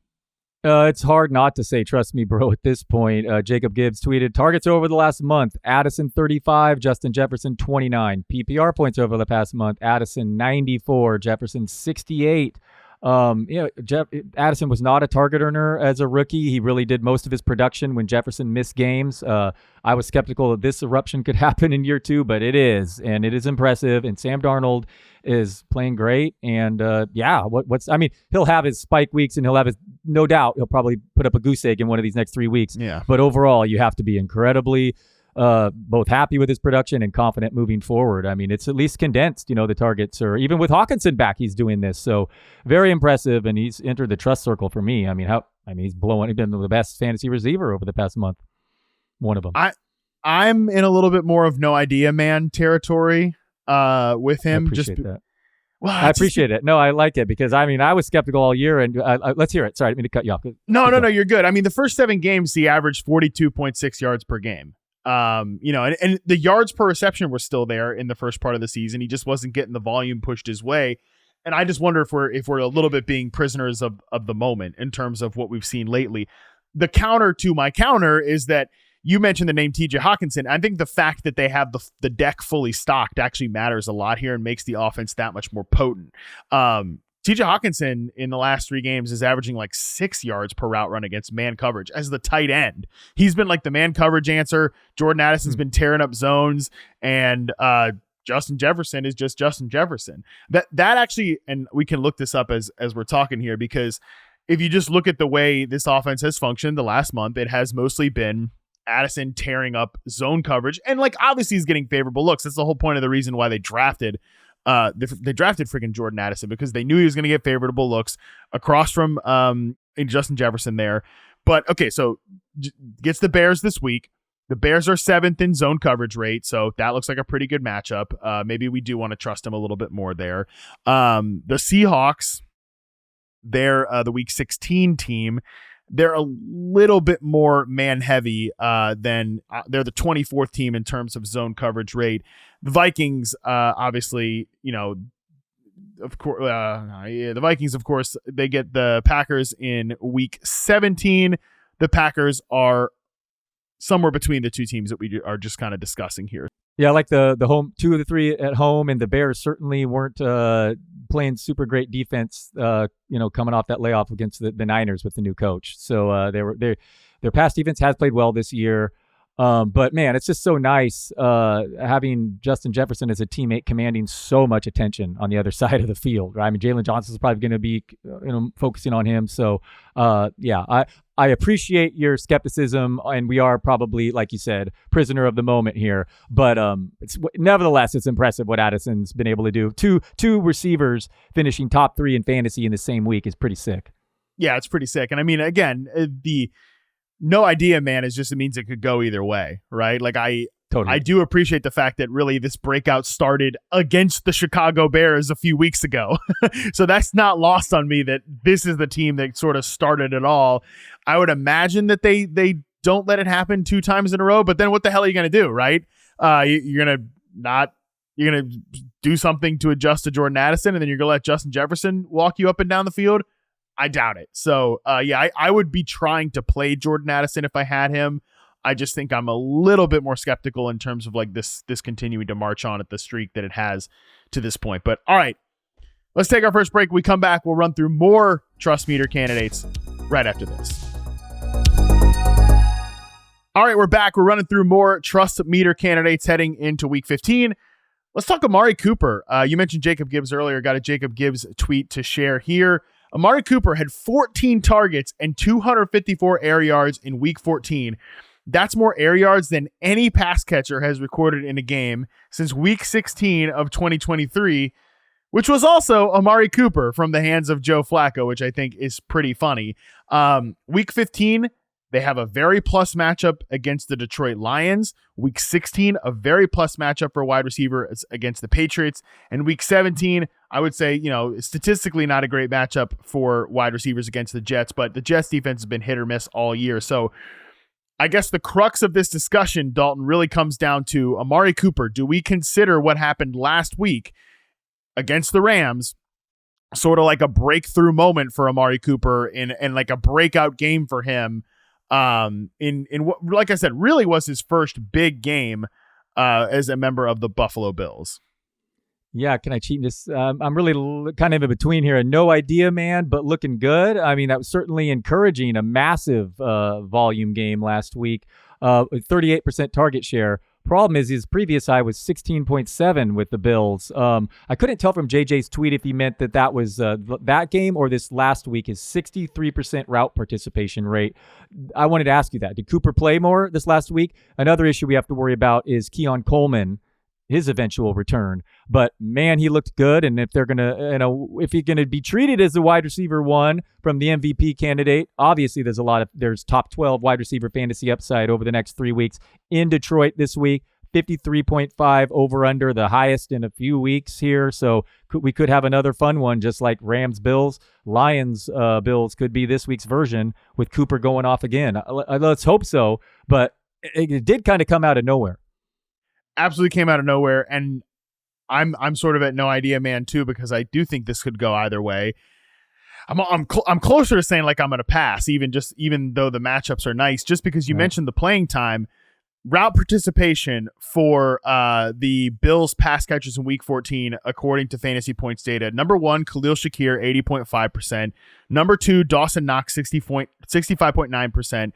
It's hard not to say, trust me, bro, at this point. Jacob Gibbs tweeted, targets over the last month, Addison 35, Justin Jefferson 29. PPR points over the past month, Addison 94, Jefferson 68. Addison was not a target earner as a rookie. He really did most of his production when Jefferson missed games. I was skeptical that this eruption could happen in year 2, but it is, and it is impressive. And Sam Darnold is playing great. And he'll have his spike weeks, and no doubt he'll probably put up a goose egg in one of these next 3 weeks. Yeah. But overall, you have to be incredibly both happy with his production and confident moving forward. I mean, it's at least condensed, the targets, or even with Hawkinson back, he's doing this. So very impressive. And he's entered the trust circle for me. He's been the best fantasy receiver over the past month. One of them. I'm in a little bit more of no idea man territory with him. I appreciate that. Well, I appreciate it. No, I like it because I was skeptical all year, and let's hear it. Sorry, I didn't mean to cut you off. No, you're good. I mean, the first 7 games, he averaged 42.6 yards per game. And the yards per reception were still there in the first part of the season. He just wasn't getting the volume pushed his way. And I just wonder if we're a little bit being prisoners of the moment in terms of what we've seen lately. The counter to my counter is that you mentioned the name TJ Hawkinson. I think the fact that they have the deck fully stocked actually matters a lot here and makes the offense that much more potent. TJ Hawkinson in the last 3 games is averaging like 6 yards per route run against man coverage as the tight end. He's been like the man coverage answer. Jordan Addison's been tearing up zones, and Justin Jefferson is just Justin Jefferson. That actually, and we can look this up as we're talking here, because if you just look at the way this offense has functioned the last month, it has mostly been Addison tearing up zone coverage, and like obviously he's getting favorable looks. That's the whole point of the reason why they drafted freaking Jordan Addison, because they knew he was going to get favorable looks across from Justin Jefferson there. But okay, so gets the Bears this week. The Bears are 7th in zone coverage rate, so that looks like a pretty good matchup. Maybe we do want to trust him a little bit more there. The Seahawks, they're the week 16 team. They're a little bit more man heavy than they're the 24th team in terms of zone coverage rate. The Vikings, obviously, of course, the Vikings, of course, they get the Packers in week 17. The Packers are somewhere between the 2 teams that we are just kind of discussing here. Yeah, I like the home 2 of the 3 at home, and the Bears certainly weren't playing super great defense, coming off that layoff against the Niners with the new coach. So their pass defense has played well this year. But man, it's just so nice having Justin Jefferson as a teammate commanding so much attention on the other side of the field. Right? I mean, Jalen Johnson's probably going to be focusing on him. So I appreciate your skepticism, and we are probably, like you said, prisoner of the moment here. But nevertheless, it's impressive what Addison's been able to do. Two receivers finishing top 3 in fantasy in the same week is pretty sick. Yeah, it's pretty sick. And I mean, again, the no idea, man, is just, it means it could go either way, right? Like I do appreciate the fact that really this breakout started against the Chicago Bears a few weeks ago. So that's not lost on me that this is the team that sort of started it all. I would imagine that they don't let it happen 2 times in a row, but then what the hell are you going to do, right? You're going to do something to adjust to Jordan Addison, and then you're going to let Justin Jefferson walk you up and down the field? I doubt it. So, I would be trying to play Jordan Addison if I had him. I just think I'm a little bit more skeptical in terms of like this continuing to march on at the streak that it has to this point. But all right, let's take our first break. We come back. We'll run through more Trust Meter candidates right after this. All right, we're back. We're running through more Trust Meter candidates heading into week 15. Let's talk Amari Cooper. You mentioned Jacob Gibbs earlier. Got a Jacob Gibbs tweet to share here. Amari Cooper had 14 targets and 254 air yards in week 14. That's more air yards than any pass catcher has recorded in a game since week 16 of 2023, which was also Amari Cooper from the hands of Joe Flacco, which I think is pretty funny. Week 15, they have a very plus matchup against the Detroit Lions. Week 16, a very plus matchup for wide receiver against the Patriots. And week 17, I would say, statistically not a great matchup for wide receivers against the Jets, but the Jets defense has been hit or miss all year. So I guess the crux of this discussion, Dalton, really comes down to Amari Cooper. Do we consider what happened last week against the Rams sort of like a breakthrough moment for Amari Cooper and like a breakout game for him in what, like I said, really was his first big game as a member of the Buffalo Bills? Yeah, can I cheat this? I'm really kind of in between here. No idea, man, but looking good. I mean, that was certainly encouraging. A massive volume game last week, 38% target share. Problem is his previous high was 16.7 with the Bills. I couldn't tell from JJ's tweet if he meant that was that game or this last week. His 63% route participation rate. I wanted to ask you that. Did Cooper play more this last week? Another issue we have to worry about is Keon Coleman, his eventual return. But man, he looked good. And if they're going to, if he's going to be treated as the wide receiver 1 from the MVP candidate, obviously there's top 12 wide receiver fantasy upside over the next 3 weeks in Detroit this week. 53.5 over under, the highest in a few weeks here. So we could have another fun one, just like Rams Bills. Lions Bills could be this week's version with Cooper going off again. Let's hope so. But it did kind of come out of nowhere. Absolutely came out of nowhere, and I'm sort of at no idea, man, too, because I do think this could go either way. I'm closer to saying like I'm going to pass, even though the matchups are nice, just because you mentioned the playing time. Route participation for the Bills pass catchers in week 14, according to Fantasy Points data. Number 1, Khalil Shakir, 80.5%. Number 2, Dawson Knox, 65.9%.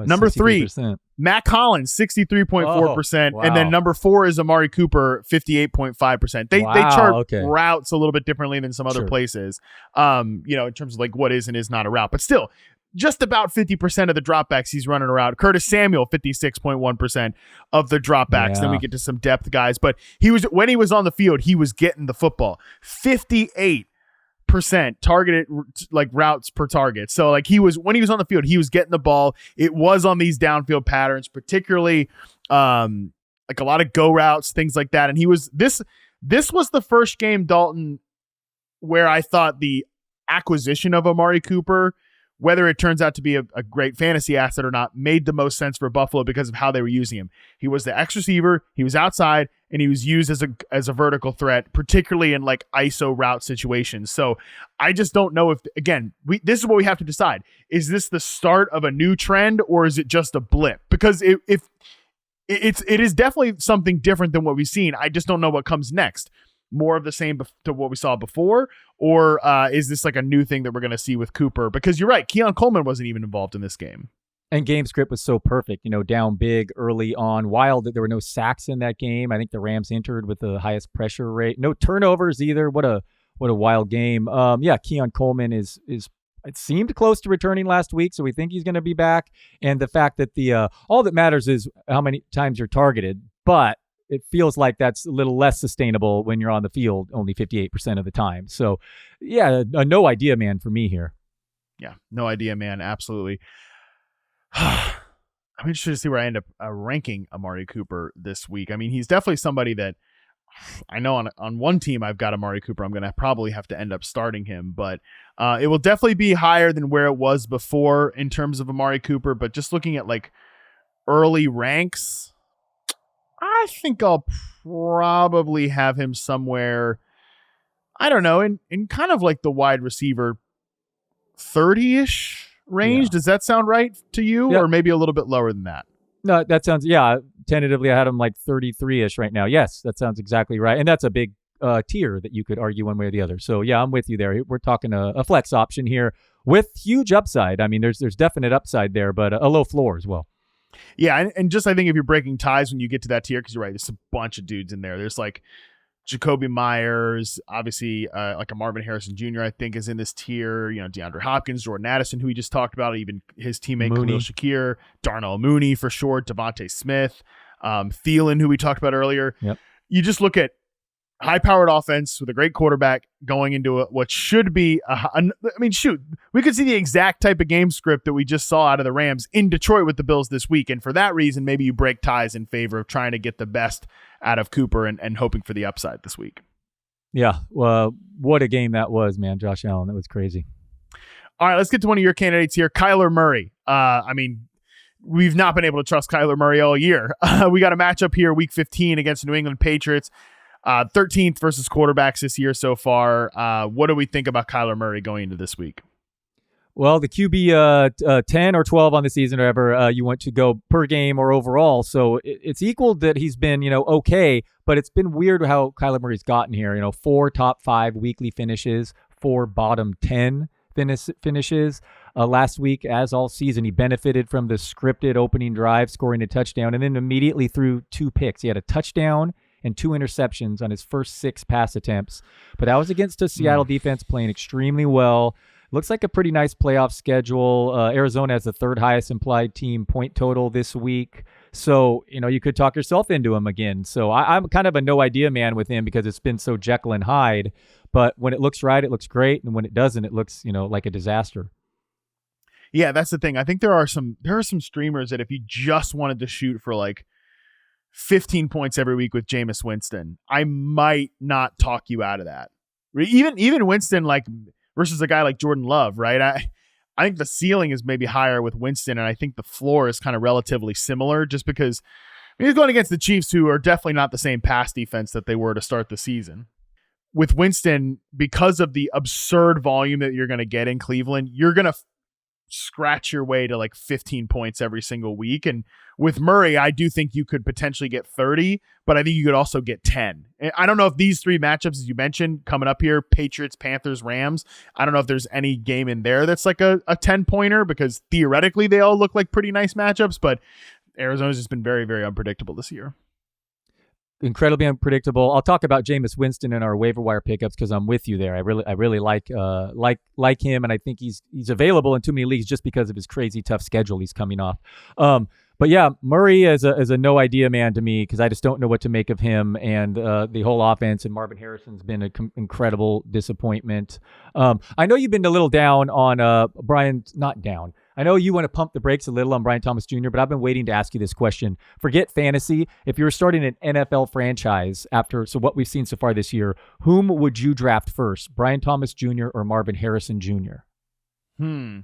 Number 3, Matt Collins, 63.4%. Wow. And then number 4 is Amari Cooper, 58.5%. They chart routes a little bit differently than some other places, in terms of like what is and is not a route. But still, just about 50% of the dropbacks he's running around. Curtis Samuel, 56.1% of the dropbacks. Yeah. Then we get to some depth guys. But when he was on the field, he was getting the football. 58% targeted like routes per target. So like when he was on the field, he was getting the ball. It was on these downfield patterns, particularly like a lot of go routes, things like that. And this was the first game, Dalton, where I thought the acquisition of Amari Cooper, whether it turns out to be a great fantasy asset or not, made the most sense for Buffalo because of how they were using him. He was the X receiver, he was outside, and he was used as a vertical threat, particularly in like ISO route situations. So I just don't know if, again, this is what we have to decide. Is this the start of a new trend, or is it just a blip? Because it is definitely something different than what we've seen. I just don't know what comes next. More of the same to what we saw before, or is this like a new thing that we're going to see with Cooper? Because you're right, Keon Coleman wasn't even involved in this game. And game script was so perfect, down big early on. Wild that there were no sacks in that game. I think the Rams entered with the highest pressure rate. No turnovers either. What a wild game. Keon Coleman is it seemed close to returning last week, so we think he's going to be back. And the fact that all that matters is how many times you're targeted, but it feels like that's a little less sustainable when you're on the field only 58% of the time. So, yeah, a no idea man for me here. Yeah, no idea man, absolutely. I'm interested to see where I end up ranking Amari Cooper this week. I mean, he's definitely somebody that I know on one team I've got Amari Cooper. I'm going to probably have to end up starting him, but it will definitely be higher than where it was before in terms of Amari Cooper. But just looking at like early ranks, I think I'll probably have him somewhere, I don't know, in kind of like the wide receiver 30-ish range. Yeah. Does that sound right to you? Yeah. Or maybe a little bit lower than that? No, that sounds, tentatively I had him like 33-ish right now. Yes, that sounds exactly right. And that's a big tier that you could argue one way or the other. So yeah, I'm with you there. We're talking a flex option here with huge upside. I mean, there's definite upside there, but a low floor as well. Yeah, and just I think if you're breaking ties when you get to that tier, because you're right, there's a bunch of dudes in there. There's like Jacoby Myers, obviously like a Marvin Harrison Jr. I think is in this tier. DeAndre Hopkins, Jordan Addison, who we just talked about, even his teammate Khalil Shakir, Darnell Mooney for sure, Devontae Smith, Thielen, who we talked about earlier. Yep. You just look at high-powered offense with a great quarterback going into what should be we could see the exact type of game script that we just saw out of the Rams in Detroit with the Bills this week, and for that reason, maybe you break ties in favor of trying to get the best out of Cooper and hoping for the upside this week. Yeah, well, what a game that was, man. Josh Allen, that was crazy. All right, let's get to one of your candidates here, Kyler Murray. We've not been able to trust Kyler Murray all year. We got a matchup here, Week 15 against the New England Patriots. 13th versus quarterbacks this year so far. What do we think about Kyler Murray going into this week? Well, the QB 10 or 12 on the season, or whatever you want to go per game or overall. So it's equal that he's been, okay, but it's been weird how Kyler Murray's gotten here. 4 top 5 weekly finishes, 4 bottom 10 finishes. Last week, as all season, he benefited from the scripted opening drive, scoring a touchdown, and then immediately threw 2 picks. He had a touchdown and 2 interceptions on his first 6 pass attempts. But that was against a Seattle defense playing extremely well. Looks like a pretty nice playoff schedule. Arizona has the 3rd highest implied team point total this week. So, you could talk yourself into him again. So I'm kind of a no idea man with him because it's been so Jekyll and Hyde. But when it looks right, it looks great. And when it doesn't, it looks, like a disaster. Yeah, that's the thing. I think there are some streamers that if you just wanted to shoot for like 15 points every week with Jameis Winston, I might not talk you out of that. Even Winston, like versus a guy like Jordan Love, right? I think the ceiling is maybe higher with Winston, and I think the floor is kind of relatively similar just because he's going against the Chiefs, who are definitely not the same pass defense that they were to start the season. With Winston, because of the absurd volume that you're going to get in Cleveland, you're going to scratch your way to like 15 points every single week. And with Murray, I do think you could potentially get 30, but I think you could also get 10. And I don't know if these 3 matchups, as you mentioned, coming up here, Patriots, Panthers, Rams, I don't know if there's any game in there that's like a 10-pointer, because theoretically they all look like pretty nice matchups, but Arizona's just been very, very unpredictable this year. Incredibly unpredictable. I'll talk about Jameis Winston in our waiver wire pickups because I'm with you there. I really like him, and I think he's available in too many leagues just because of his crazy tough schedule he's coming off. But yeah, Murray is a no idea man to me because I just don't know what to make of him and the whole offense. And Marvin Harrison's been an incredible disappointment. I know you've been a little down on Brian, not down. I know you want to pump the brakes a little on Brian Thomas Jr., but I've been waiting to ask you this question. Forget fantasy. If you were starting an NFL franchise so what we've seen so far this year, whom would you draft first, Brian Thomas Jr. or Marvin Harrison Jr.? I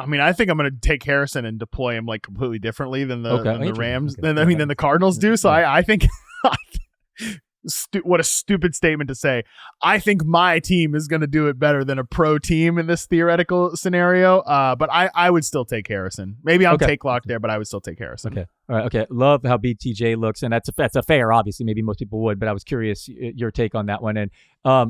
mean, I think I'm going to take Harrison and deploy him like completely differently than the Rams, than the Cardinals do. So I think what a stupid statement to say. I think my team is going to do it better than a pro team in this theoretical scenario. But I would still take Harrison. Maybe I'll take Locke there, but I would still take Harrison. Okay. All right. Okay. Love how BTJ looks. And that's a fair, obviously, maybe most people would, but I was curious your take on that one. And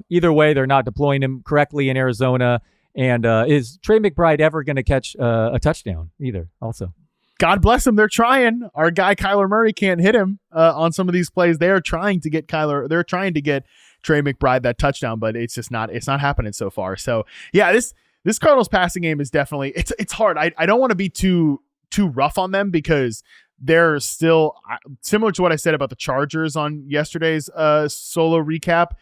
either way, they're not deploying him correctly in Arizona. And is Trey McBride ever going to catch a touchdown either? Also, God bless him. They're trying. Our guy Kyler Murray can't hit him on some of these plays. They are trying to get They're trying to get Trey McBride that touchdown, but it's just not. It's not happening so far. So yeah, this Cardinals passing game is definitely. It's hard. I don't want to be too rough on them because they're still similar to what I said about the Chargers on yesterday's solo recap.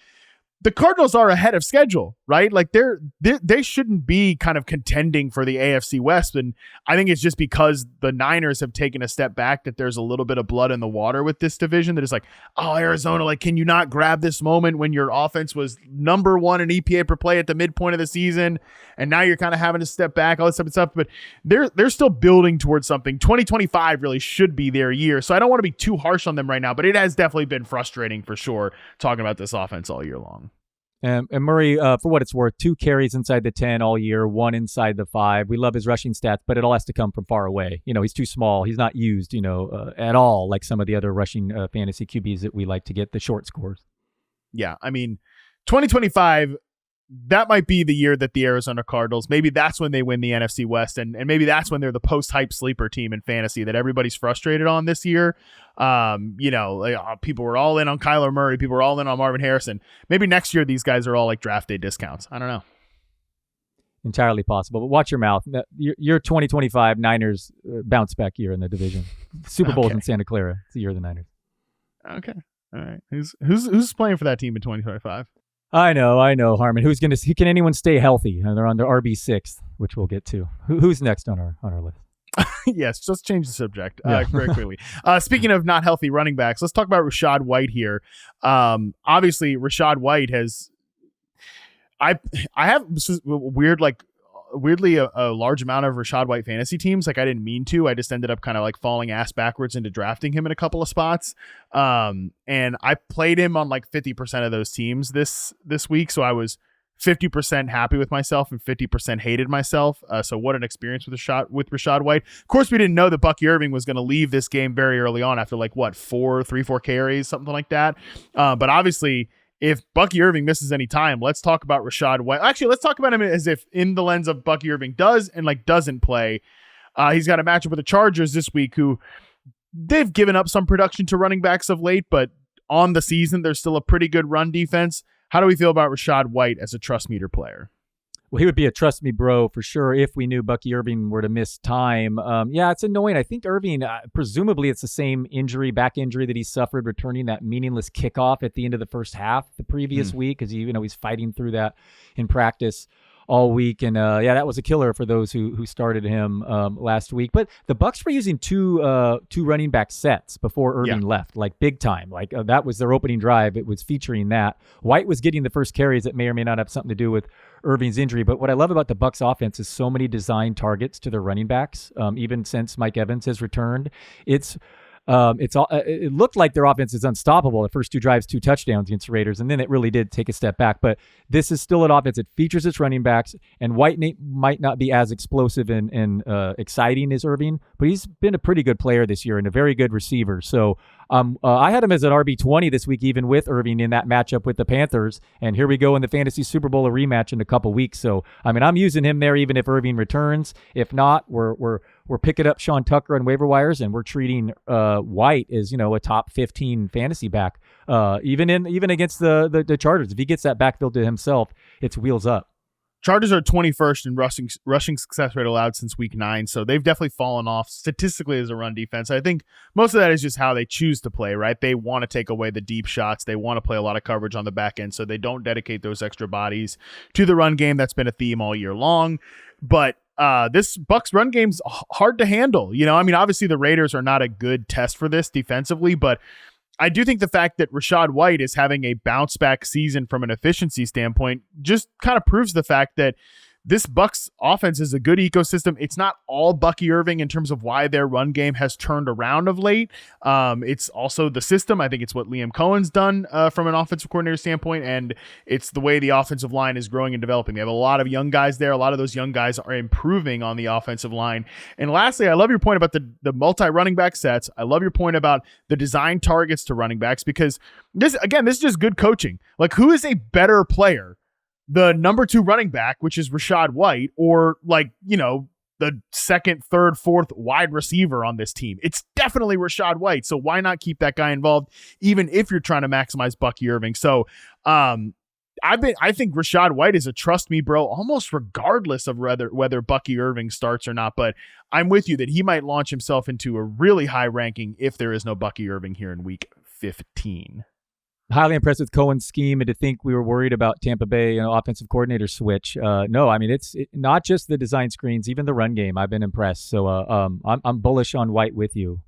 The Cardinals are ahead of schedule, right? Like they shouldn't be kind of contending for the AFC West. And I think it's just because the Niners have taken a step back that there's a little bit of blood in the water with this division that is like, oh, Arizona, like, can you not grab this moment when your offense was number 1 in EPA per play at the midpoint of the season? And now you're kind of having to step back, all this type of stuff, but they're still building towards something. 2025 really should be their year. So I don't want to be too harsh on them right now, but it has definitely been frustrating for sure talking about this offense all year long. And Murray, for what it's worth, 2 carries inside the 10 all year, 1 inside the 5. We love his rushing stats, but it all has to come from far away. He's too small. He's not used, at all like some of the other rushing fantasy QBs that we like to get the short scores. Yeah, I mean, 2025, that might be the year that the Arizona Cardinals, maybe that's when they win the NFC West, and maybe that's when they're the post-hype sleeper team in fantasy that everybody's frustrated on this year. People were all in on Kyler Murray. People were all in on Marvin Harrison. Maybe next year these guys are all like draft day discounts. I don't know. Entirely possible, but watch your mouth. Your 2025 Niners bounce back year in the division. Super Bowl's in Santa Clara. It's the year of the Niners. Okay. All right. Who's playing for that team in 2025? I know, Harmon. Can anyone stay healthy? They're on their RB6, which we'll get to. Who's next on our list? Yes, just change the subject very quickly. Speaking of not healthy running backs, let's talk about Rachaad White here. Obviously, Rachaad White has. I have weirdly a large amount of Rachaad White fantasy teams. Like I didn't mean to. I just ended up kind of like falling ass backwards into drafting him in a couple of spots. And I played him on like 50% of those teams this week. So I was 50% happy with myself and 50% hated myself. So what an experience with Rachaad White. Of course, we didn't know that Bucky Irving was going to leave this game very early on after like 4 carries, something like that. But obviously, if Bucky Irving misses any time, let's talk about Rachaad White. Actually, let's talk about him as if in the lens of Bucky Irving does and like doesn't play. He's got a matchup with the Chargers this week, who they've given up some production to running backs of late, but on the season, there's still a pretty good run defense. How do we feel about Rachaad White as a trust meter player? Well, he would be a trust me bro for sure if we knew Bucky Irving were to miss time. Yeah, it's annoying. I think Irving, presumably it's the same back injury that he suffered returning that meaningless kickoff at the end of the first half the previous week, because he's fighting through that in practice all week. And that was a killer for those who started him last week. But the Bucs were using two running back sets before Irving left, like big time. Like that was their opening drive. It was featuring that. White was getting the first carries that may or may not have something to do with Irving's injury. But what I love about the Bucs offense is so many designed targets to their running backs. Even since Mike Evans has returned, it looked like their offense is unstoppable. The first 2 drives, 2 touchdowns against the Raiders, and then it really did take a step back. But this is still an offense that features its running backs, and White might not be as explosive and exciting as Irving, but he's been a pretty good player this year and a very good receiver. So I had him as an RB20 this week, even with Irving in that matchup with the Panthers. And here we go in the Fantasy Super Bowl, a rematch in a couple weeks. So, I mean, I'm using him there even if Irving returns. If not, we're picking up Sean Tucker on waiver wires, and we're treating White as, a top 15 fantasy back. Even against the Chargers, if he gets that backfield to himself, it's wheels up. Chargers are 21st in rushing success rate allowed since week 9, so they've definitely fallen off statistically as a run defense. I think most of that is just how they choose to play, right? They want to take away the deep shots. They want to play a lot of coverage on the back end, so they don't dedicate those extra bodies to the run game. That's been a theme all year long. But this Bucs run game's hard to handle. Obviously the Raiders are not a good test for this defensively, but I do think the fact that Rachaad White is having a bounce back season from an efficiency standpoint just kind of proves the fact that this Bucs offense is a good ecosystem. It's not all Bucky Irving in terms of why their run game has turned around of late. It's also the system. I think it's what Liam Cohen's done from an offensive coordinator standpoint, and it's the way the offensive line is growing and developing. They have a lot of young guys there. A lot of those young guys are improving on the offensive line. And lastly, I love your point about the multi-running back sets. I love your point about the design targets to running backs, because this is just good coaching. Like, who is a better player the number 2 running back, which is Rachaad White, or like, the second, third, fourth wide receiver on this team. It's definitely Rachaad White. So why not keep that guy involved, even if you're trying to maximize Bucky Irving? So I think Rachaad White is a trust me, bro, almost regardless of whether Bucky Irving starts or not. But I'm with you that he might launch himself into a really high ranking if there is no Bucky Irving here in week 15. Highly impressed with Cohen's scheme, and to think we were worried about Tampa Bay, offensive coordinator switch. No, I mean it's not just the design screens, even the run game. I've been impressed. So I'm bullish on White with you.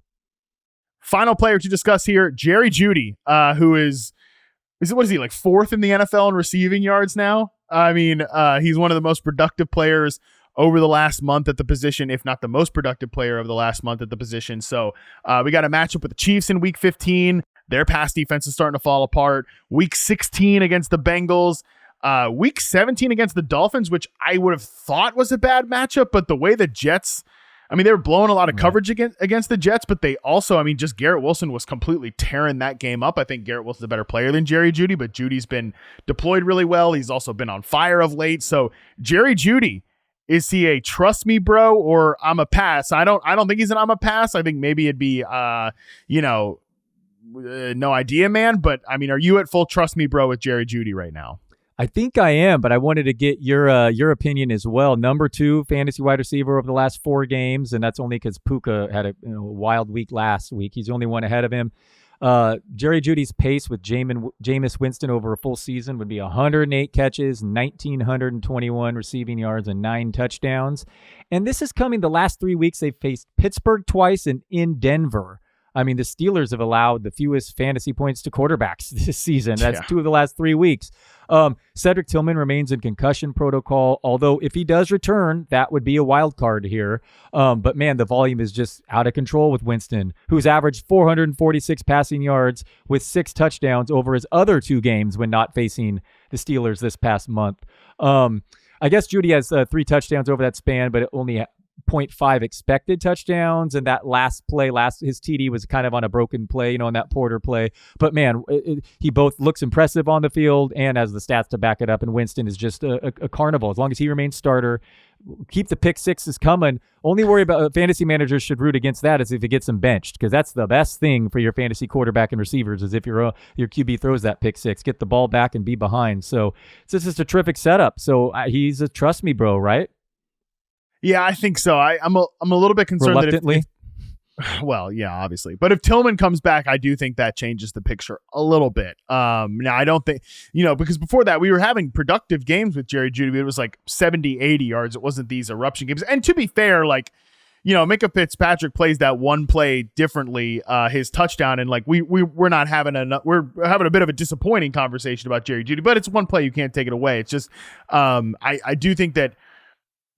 Final player to discuss here, Jerry Jeudy, who is he, like 4th in the NFL in receiving yards now? I mean, he's one of the most productive players over the last month at the position, if not the most productive player of the last month at the position. So we got a matchup with the Chiefs in week 15. Their pass defense is starting to fall apart. Week 16 against the Bengals. Week 17 against the Dolphins, which I would have thought was a bad matchup, but the way the Jets, I mean, they were blowing a lot of coverage against the Jets, but they also, I mean, just Garrett Wilson was completely tearing that game up. I think Garrett Wilson's a better player than Jerry Jeudy, but Judy's been deployed really well. He's also been on fire of late. So Jerry Jeudy, is he a trust me, bro, or I'm a pass? I don't think he's an I'm a pass. I think maybe it'd be, no idea, man. But I mean, are you at full trust me, bro, with Jerry Jeudy right now? I think I am, but I wanted to get your opinion as well. Number 2 fantasy wide receiver over the last 4 games, and that's only because Puka had a wild week last week. He's the only one ahead of him. Jerry Jeudy's pace with Jameis Winston over a full season would be 108 catches, 1,921 receiving yards, and 9 touchdowns. And this is coming the last 3 weeks. They've faced Pittsburgh twice and in Denver. I mean, the Steelers have allowed the fewest fantasy points to quarterbacks this season. That's 2 of the last 3 weeks. Cedric Tillman remains in concussion protocol, although if he does return, that would be a wild card here. But man, the volume is just out of control with Winston, who's averaged 446 passing yards with 6 touchdowns over his other 2 games when not facing the Steelers this past month. I guess Jeudy has 3 touchdowns over that span, but only 0.5 expected touchdowns, and that last play, his TD was kind of on a broken play, on that Porter play. But man, he both looks impressive on the field and has the stats to back it up. And Winston is just a carnival as long as he remains starter. Keep the pick sixes coming. Only worry about fantasy managers should root against that is if he gets him benched, because that's the best thing for your fantasy quarterback and receivers is if your QB throws that pick six, get the ball back and be behind. So it's just a terrific setup. So he's a trust me, bro, right? Yeah, I think so. I'm a little bit concerned reluctantly. Well, yeah, obviously. But if Tillman comes back, I do think that changes the picture a little bit. Now, I don't think, because before that, we were having productive games with Jerry Jeudy. It was like 70, 80 yards. It wasn't these eruption games. And to be fair, Micah Fitzpatrick plays that one play differently, his touchdown. And we're not having we're having a bit of a disappointing conversation about Jerry Jeudy, but it's one play. You can't take it away. It's just, I do think that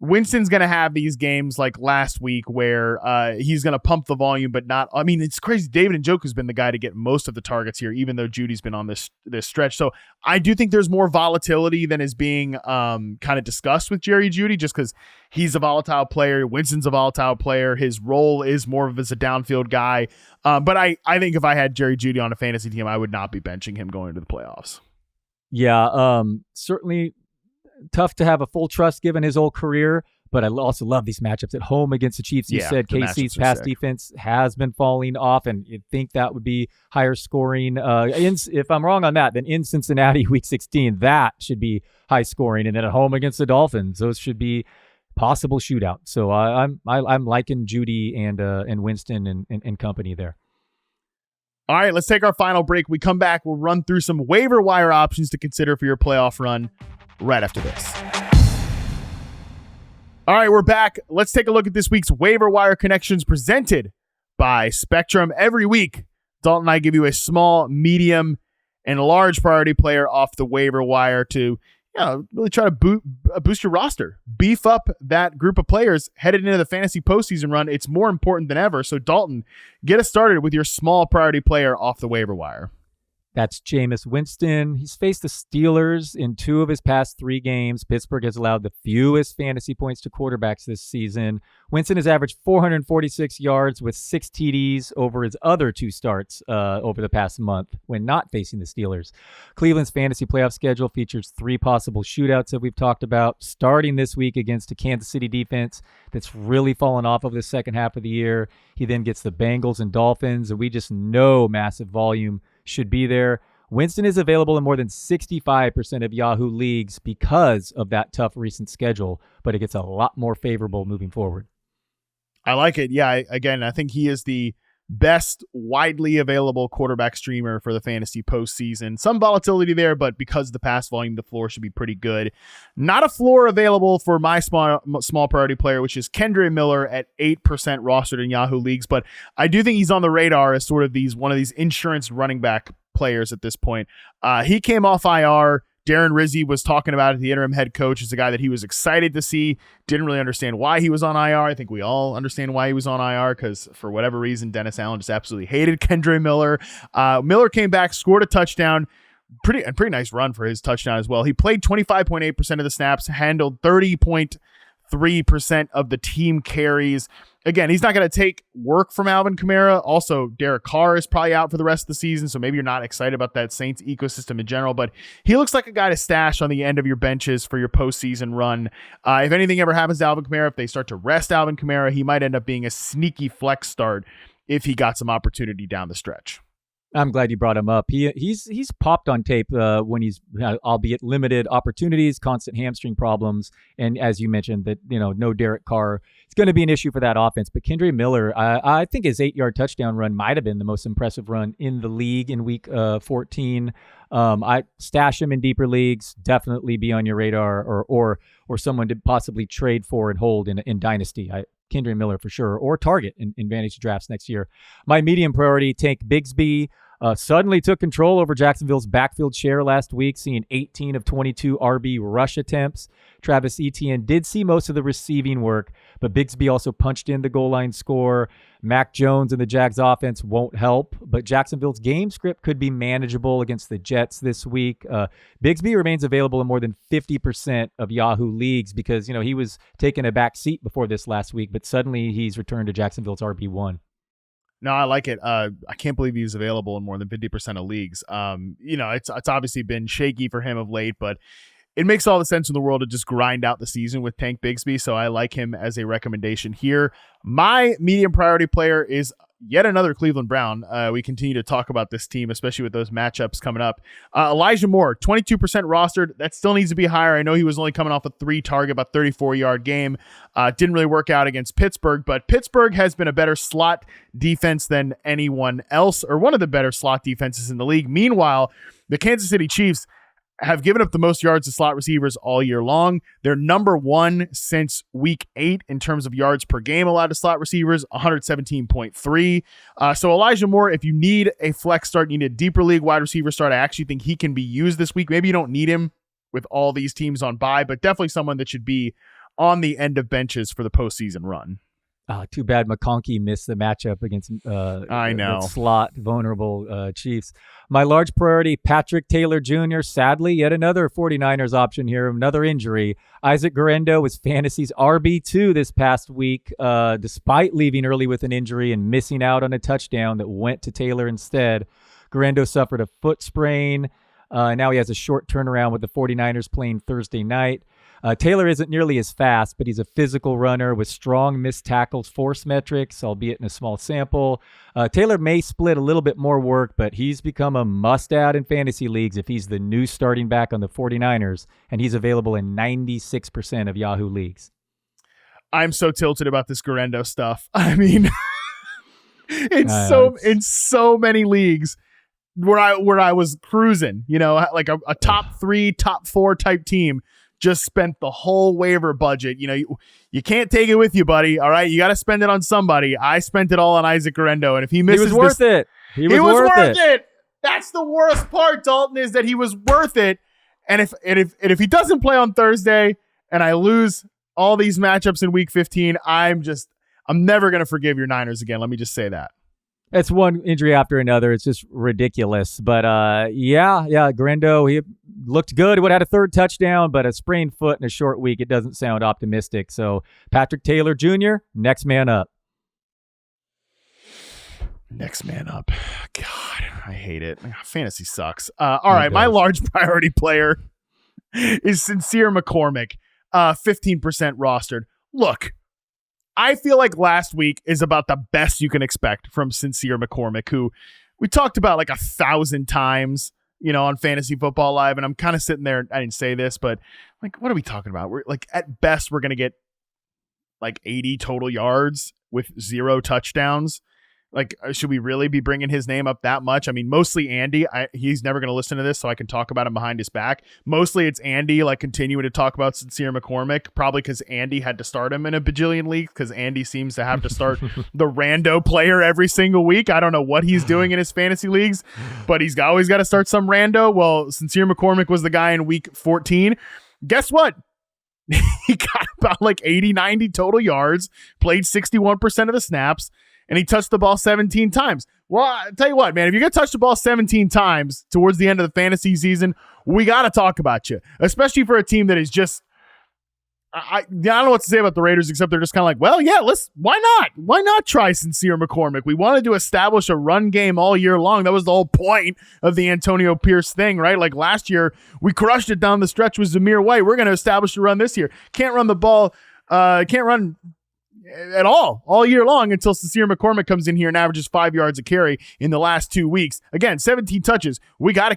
Winston's going to have these games like last week where he's going to pump the volume, but not. I mean, it's crazy. David Njoku's been the guy to get most of the targets here, even though Judy's been on this stretch. So I do think there's more volatility than is being kind of discussed with Jerry Jeudy, just because he's a volatile player. Winston's a volatile player. His role is more of as a downfield guy. But I think if I had Jerry Jeudy on a fantasy team, I would not be benching him going into the playoffs. Yeah, certainly. Tough to have a full trust given his whole career, but I also love these matchups at home against the Chiefs. You said KC's pass defense has been falling off, and you'd think that would be higher scoring. If I'm wrong on that, then in Cincinnati week 16, that should be high scoring, and then at home against the Dolphins, those should be possible shootout. So I'm liking Jeudy and Winston and company there. All right, let's take our final break. We come back, we'll run through some waiver wire options to consider for your playoff run right after this. All right, we're back. Let's take a look at this week's waiver wire connections presented by Spectrum. Every week, Dalton and I give you a small, medium, and large priority player off the waiver wire to really try to boost your roster, beef up that group of players headed into the fantasy postseason run. It's more important than ever. So Dalton, get us started with your small priority player off the waiver wire. That's Jameis Winston. He's faced the Steelers in 2 of his past 3 games. Pittsburgh has allowed the fewest fantasy points to quarterbacks this season. Winston has averaged 446 yards with 6 TDs over his other 2 starts over the past month when not facing the Steelers. Cleveland's fantasy playoff schedule features 3 possible shootouts that we've talked about, starting this week against a Kansas City defense that's really fallen off over the second half of the year. He then gets the Bengals and Dolphins, and we just know massive volume should be there. Winston is available in more than 65% of Yahoo leagues because of that tough recent schedule, but it gets a lot more favorable moving forward. I like it. Yeah, I think he is the best widely available quarterback streamer for the fantasy postseason. Some volatility there, but because of the pass volume, the floor should be pretty good. Not a floor available for my small priority player, which is Kendre Miller at 8% rostered in Yahoo leagues, but I do think he's on the radar as sort of one of these insurance running back players at this point. He came off IR. Darren Rizzi was talking about it. The interim head coach is a guy that he was excited to see. Didn't really understand why he was on IR. I think we all understand why he was on IR because for whatever reason, Dennis Allen just absolutely hated Kendre Miller. Miller came back, scored a touchdown. Pretty nice run for his touchdown as well. He played 25.8% of the snaps, handled 30.3% of the team carries. Again, he's not going to take work from Alvin Kamara. Also, Derek Carr is probably out for the rest of the season, so maybe you're not excited about that Saints ecosystem in general, but he looks like a guy to stash on the end of your benches for your postseason run. If anything ever happens to Alvin Kamara, if they start to rest Alvin Kamara, he might end up being a sneaky flex start if he got some opportunity down the stretch. I'm glad you brought him up. He's popped on tape when he's, albeit limited opportunities, constant hamstring problems, and as you mentioned, that no Derek Carr. It's going to be an issue for that offense. But Kendre Miller, I think his 8-yard touchdown run might have been the most impressive run in the league in Week 14. I stash him in deeper leagues. Definitely be on your radar, or someone to possibly trade for and hold in Dynasty. Kendre Miller for sure, or target in vantage drafts next year. My medium priority, Tank Bigsby, suddenly took control over Jacksonville's backfield share last week, seeing 18 of 22 RB rush attempts. Travis Etienne did see most of the receiving work, but Bigsby also punched in the goal line score. Mac Jones and the Jags offense won't help, but Jacksonville's game script could be manageable against the Jets this week. Bigsby remains available in more than 50% of Yahoo leagues because, he was taking a back seat before this last week, but suddenly he's returned to Jacksonville's RB1. No, I like it. I can't believe he's available in more than 50% of leagues. It's obviously been shaky for him of late, but it makes all the sense in the world to just grind out the season with Tank Bigsby, so I like him as a recommendation here. My medium priority player is yet another Cleveland Brown. We continue to talk about this team, especially with those matchups coming up. Elijah Moore, 22% rostered. That still needs to be higher. I know he was only coming off a 3-target, about 34-yard game. Didn't really work out against Pittsburgh, but Pittsburgh has been a better slot defense than anyone else, or one of the better slot defenses in the league. Meanwhile, the Kansas City Chiefs have given up the most yards to slot receivers all year long. They're number 1 since week 8 in terms of yards per game allowed to slot receivers, 117.3. So Elijah Moore, if you need a flex start, you need a deeper league wide receiver start, I actually think he can be used this week. Maybe you don't need him with all these teams on bye, but definitely someone that should be on the end of benches for the postseason run. Too bad McConkey missed the matchup against the slot vulnerable Chiefs. My large priority, Patrick Taylor Jr., sadly, yet another 49ers option here, another injury. Isaac Guerendo was Fantasy's RB2 this past week, despite leaving early with an injury and missing out on a touchdown that went to Taylor instead. Guerendo suffered a foot sprain. Now he has a short turnaround with the 49ers playing Thursday night. Taylor isn't nearly as fast, but he's a physical runner with strong missed tackles force metrics, albeit in a small sample. Taylor may split a little bit more work, but he's become a must-add in fantasy leagues if he's the new starting back on the 49ers, and he's available in 96% of Yahoo leagues. I'm so tilted about this Guerendo stuff. I mean, in so many leagues where I was cruising, like a top 3, top 4 type team, just spent the whole waiver budget. You can't take it with you, buddy. All right, you got to spend it on somebody. I spent it all on Isaac Guerendo, and if he misses, he was worth it. He was worth it. That's the worst part, Dalton, is that he was worth it. And if he doesn't play on Thursday, and I lose all these matchups in Week 15, I'm never gonna forgive your Niners again. Let me just say that. It's one injury after another. It's just ridiculous. But Grando, he looked good. He would have had a third touchdown, but a sprained foot in a short week, it doesn't sound optimistic. So Patrick Taylor Jr., next man up. Next man up. God, I hate it. Fantasy sucks. All right, my large priority player is Sincere McCormick, 15% rostered. Look, I feel like last week is about the best you can expect from Sincere McCormick, who we talked about like 1,000 times, on Fantasy Football Live. And I'm kind of sitting there. I didn't say this, but like, what are we talking about? We're like, at best, we're going to get like 80 total yards with 0 touchdowns. Like, should we really be bringing his name up that much? I mean, mostly Andy. He's never going to listen to this, so I can talk about him behind his back. Mostly it's Andy, like, continuing to talk about Sincere McCormick, probably because Andy had to start him in a bajillion leagues, because Andy seems to have to start the rando player every single week. I don't know what he's doing in his fantasy leagues, but he's always got to start some rando. Well, Sincere McCormick was the guy in week 14. Guess what? He got about like 80, 90 total yards, played 61% of the snaps, and he touched the ball 17 times. Well, I tell you what, man, if you're going to touch the ball 17 times towards the end of the fantasy season, we got to talk about you, especially for a team that is just, I don't know what to say about the Raiders, except they're just kind of like, well, yeah, why not? Why not try Sincere McCormick? We wanted to establish a run game all year long. That was the whole point of the Antonio Pierce thing, right? Like last year, we crushed it down the stretch with Zamir White. We're going to establish a run this year. Can't run the ball, can't run at all year long until Sincere McCormick comes in here and averages 5 yards a carry in the last 2 weeks. Again, 17 touches. We got to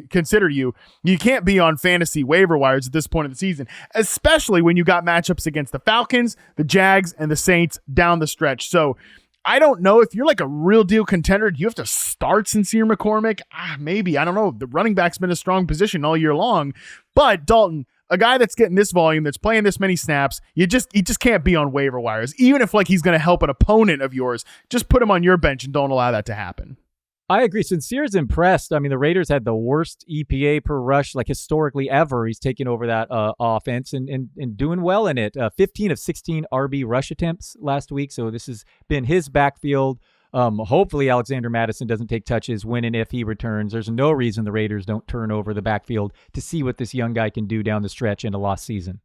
consider you. You can't be on fantasy waiver wires at this point of the season, especially when you got matchups against the Falcons, the Jags, and the Saints down the stretch. So I don't know if you're like a real deal contender. Do you have to start Sincere McCormick? Maybe. I don't know. The running back's been a strong position all year long, but Dalton, a guy that's getting this volume, that's playing this many snaps, he just can't be on waiver wires. Even if like he's going to help an opponent of yours, just put him on your bench and don't allow that to happen. I agree. Sincere's impressed. I mean, the Raiders had the worst EPA per rush like historically ever. He's taken over that offense and doing well in it. 15 of 16 RB rush attempts last week. So this has been his backfield. Hopefully Alexander Mattison doesn't take touches when and if he returns. There's no reason the Raiders don't turn over the backfield to see what this young guy can do down the stretch in a lost season.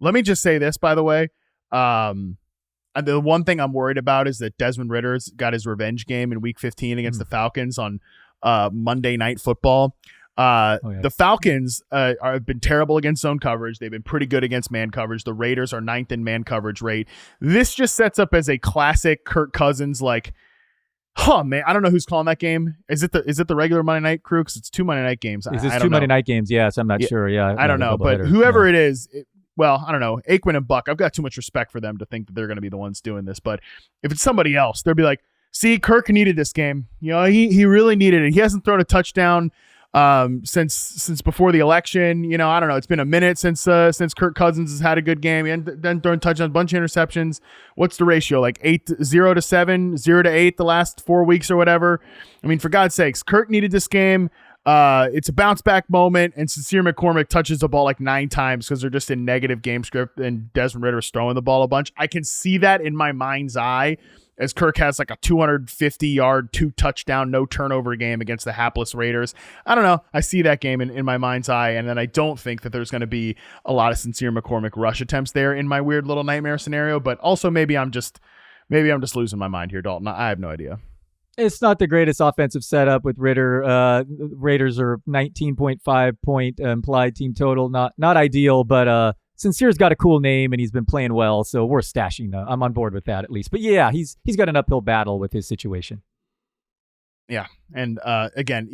Let me just say this, by the way. The one thing I'm worried about is that Desmond Ritter's got his revenge game in week 15 against the Falcons on Monday Night Football. The Falcons have been terrible against zone coverage. They've been pretty good against man coverage. The Raiders are 9th in man coverage rate. This just sets up as a classic Kirk Cousins, like, man, I don't know who's calling that game. Is it the regular Monday night crew? Because it's 2 Monday night games. Is this 2 Monday night games? Yes, I'm not sure. Yeah, I don't know, but whoever it is, well, I don't know. Aikman and Buck, I've got too much respect for them to think that they're going to be the ones doing this. But if it's somebody else, they'll be like, see, Kirk needed this game. He really needed it. He hasn't thrown a touchdown since before the election. I don't know. It's been a minute since Kirk Cousins has had a good game. He hadn't thrown touchdowns, a bunch of interceptions. What's the ratio? Like 0 to 7, 0 to 8 the last 4 weeks or whatever. I mean, for God's sakes, Kirk needed this game. It's a bounce back moment, and Sincere McCormick touches the ball like 9 times because they're just in negative game script, and Desmond Ritter's throwing the ball a bunch. I can see that in my mind's eye as Kirk has like a 250-yard, 2-touchdown, no turnover game against the hapless Raiders. I don't know. I see that game in my mind's eye, and then I don't think that there's going to be a lot of Sincere McCormick rush attempts there in my weird little nightmare scenario. But also maybe I'm just losing my mind here, Dalton. I have no idea. It's not the greatest offensive setup with Ritter. Raiders are 19.5 point implied team total. Not ideal, but Sincere's got a cool name and he's been playing well, so we're stashing. I'm on board with that at least. But yeah, he's got an uphill battle with his situation. Yeah, and again,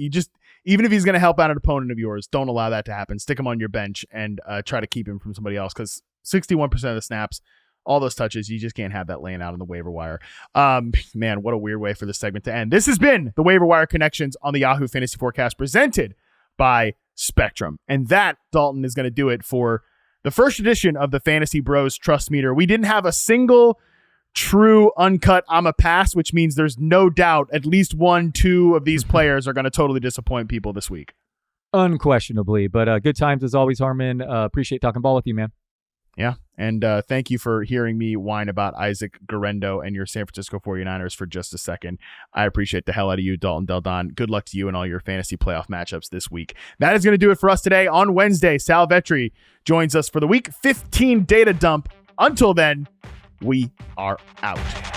even if he's going to help out an opponent of yours, don't allow that to happen. Stick him on your bench and try to keep him from somebody else, because 61% of the snaps, all those touches, you just can't have that laying out on the waiver wire. Man, what a weird way for this segment to end. This has been the Waiver Wire Connections on the Yahoo Fantasy Forecast, presented by Spectrum. And that, Dalton, is going to do it for the first edition of the Fantasy Bros Trust Meter. We didn't have a single true uncut I'm a pass, which means there's no doubt at least 1-2 of these players are going to totally disappoint people this week. Unquestionably, but good times as always, Harmon. Appreciate talking ball with you, man. Yeah. And thank you for hearing me whine about Isaac Guerrero and your San Francisco 49ers for just a second. I appreciate the hell out of you, Dalton Del Don. Good luck to you and all your fantasy playoff matchups this week. That is going to do it for us today. On Wednesday, Sal Vetri joins us for the Week 15 data dump. Until then, we are out.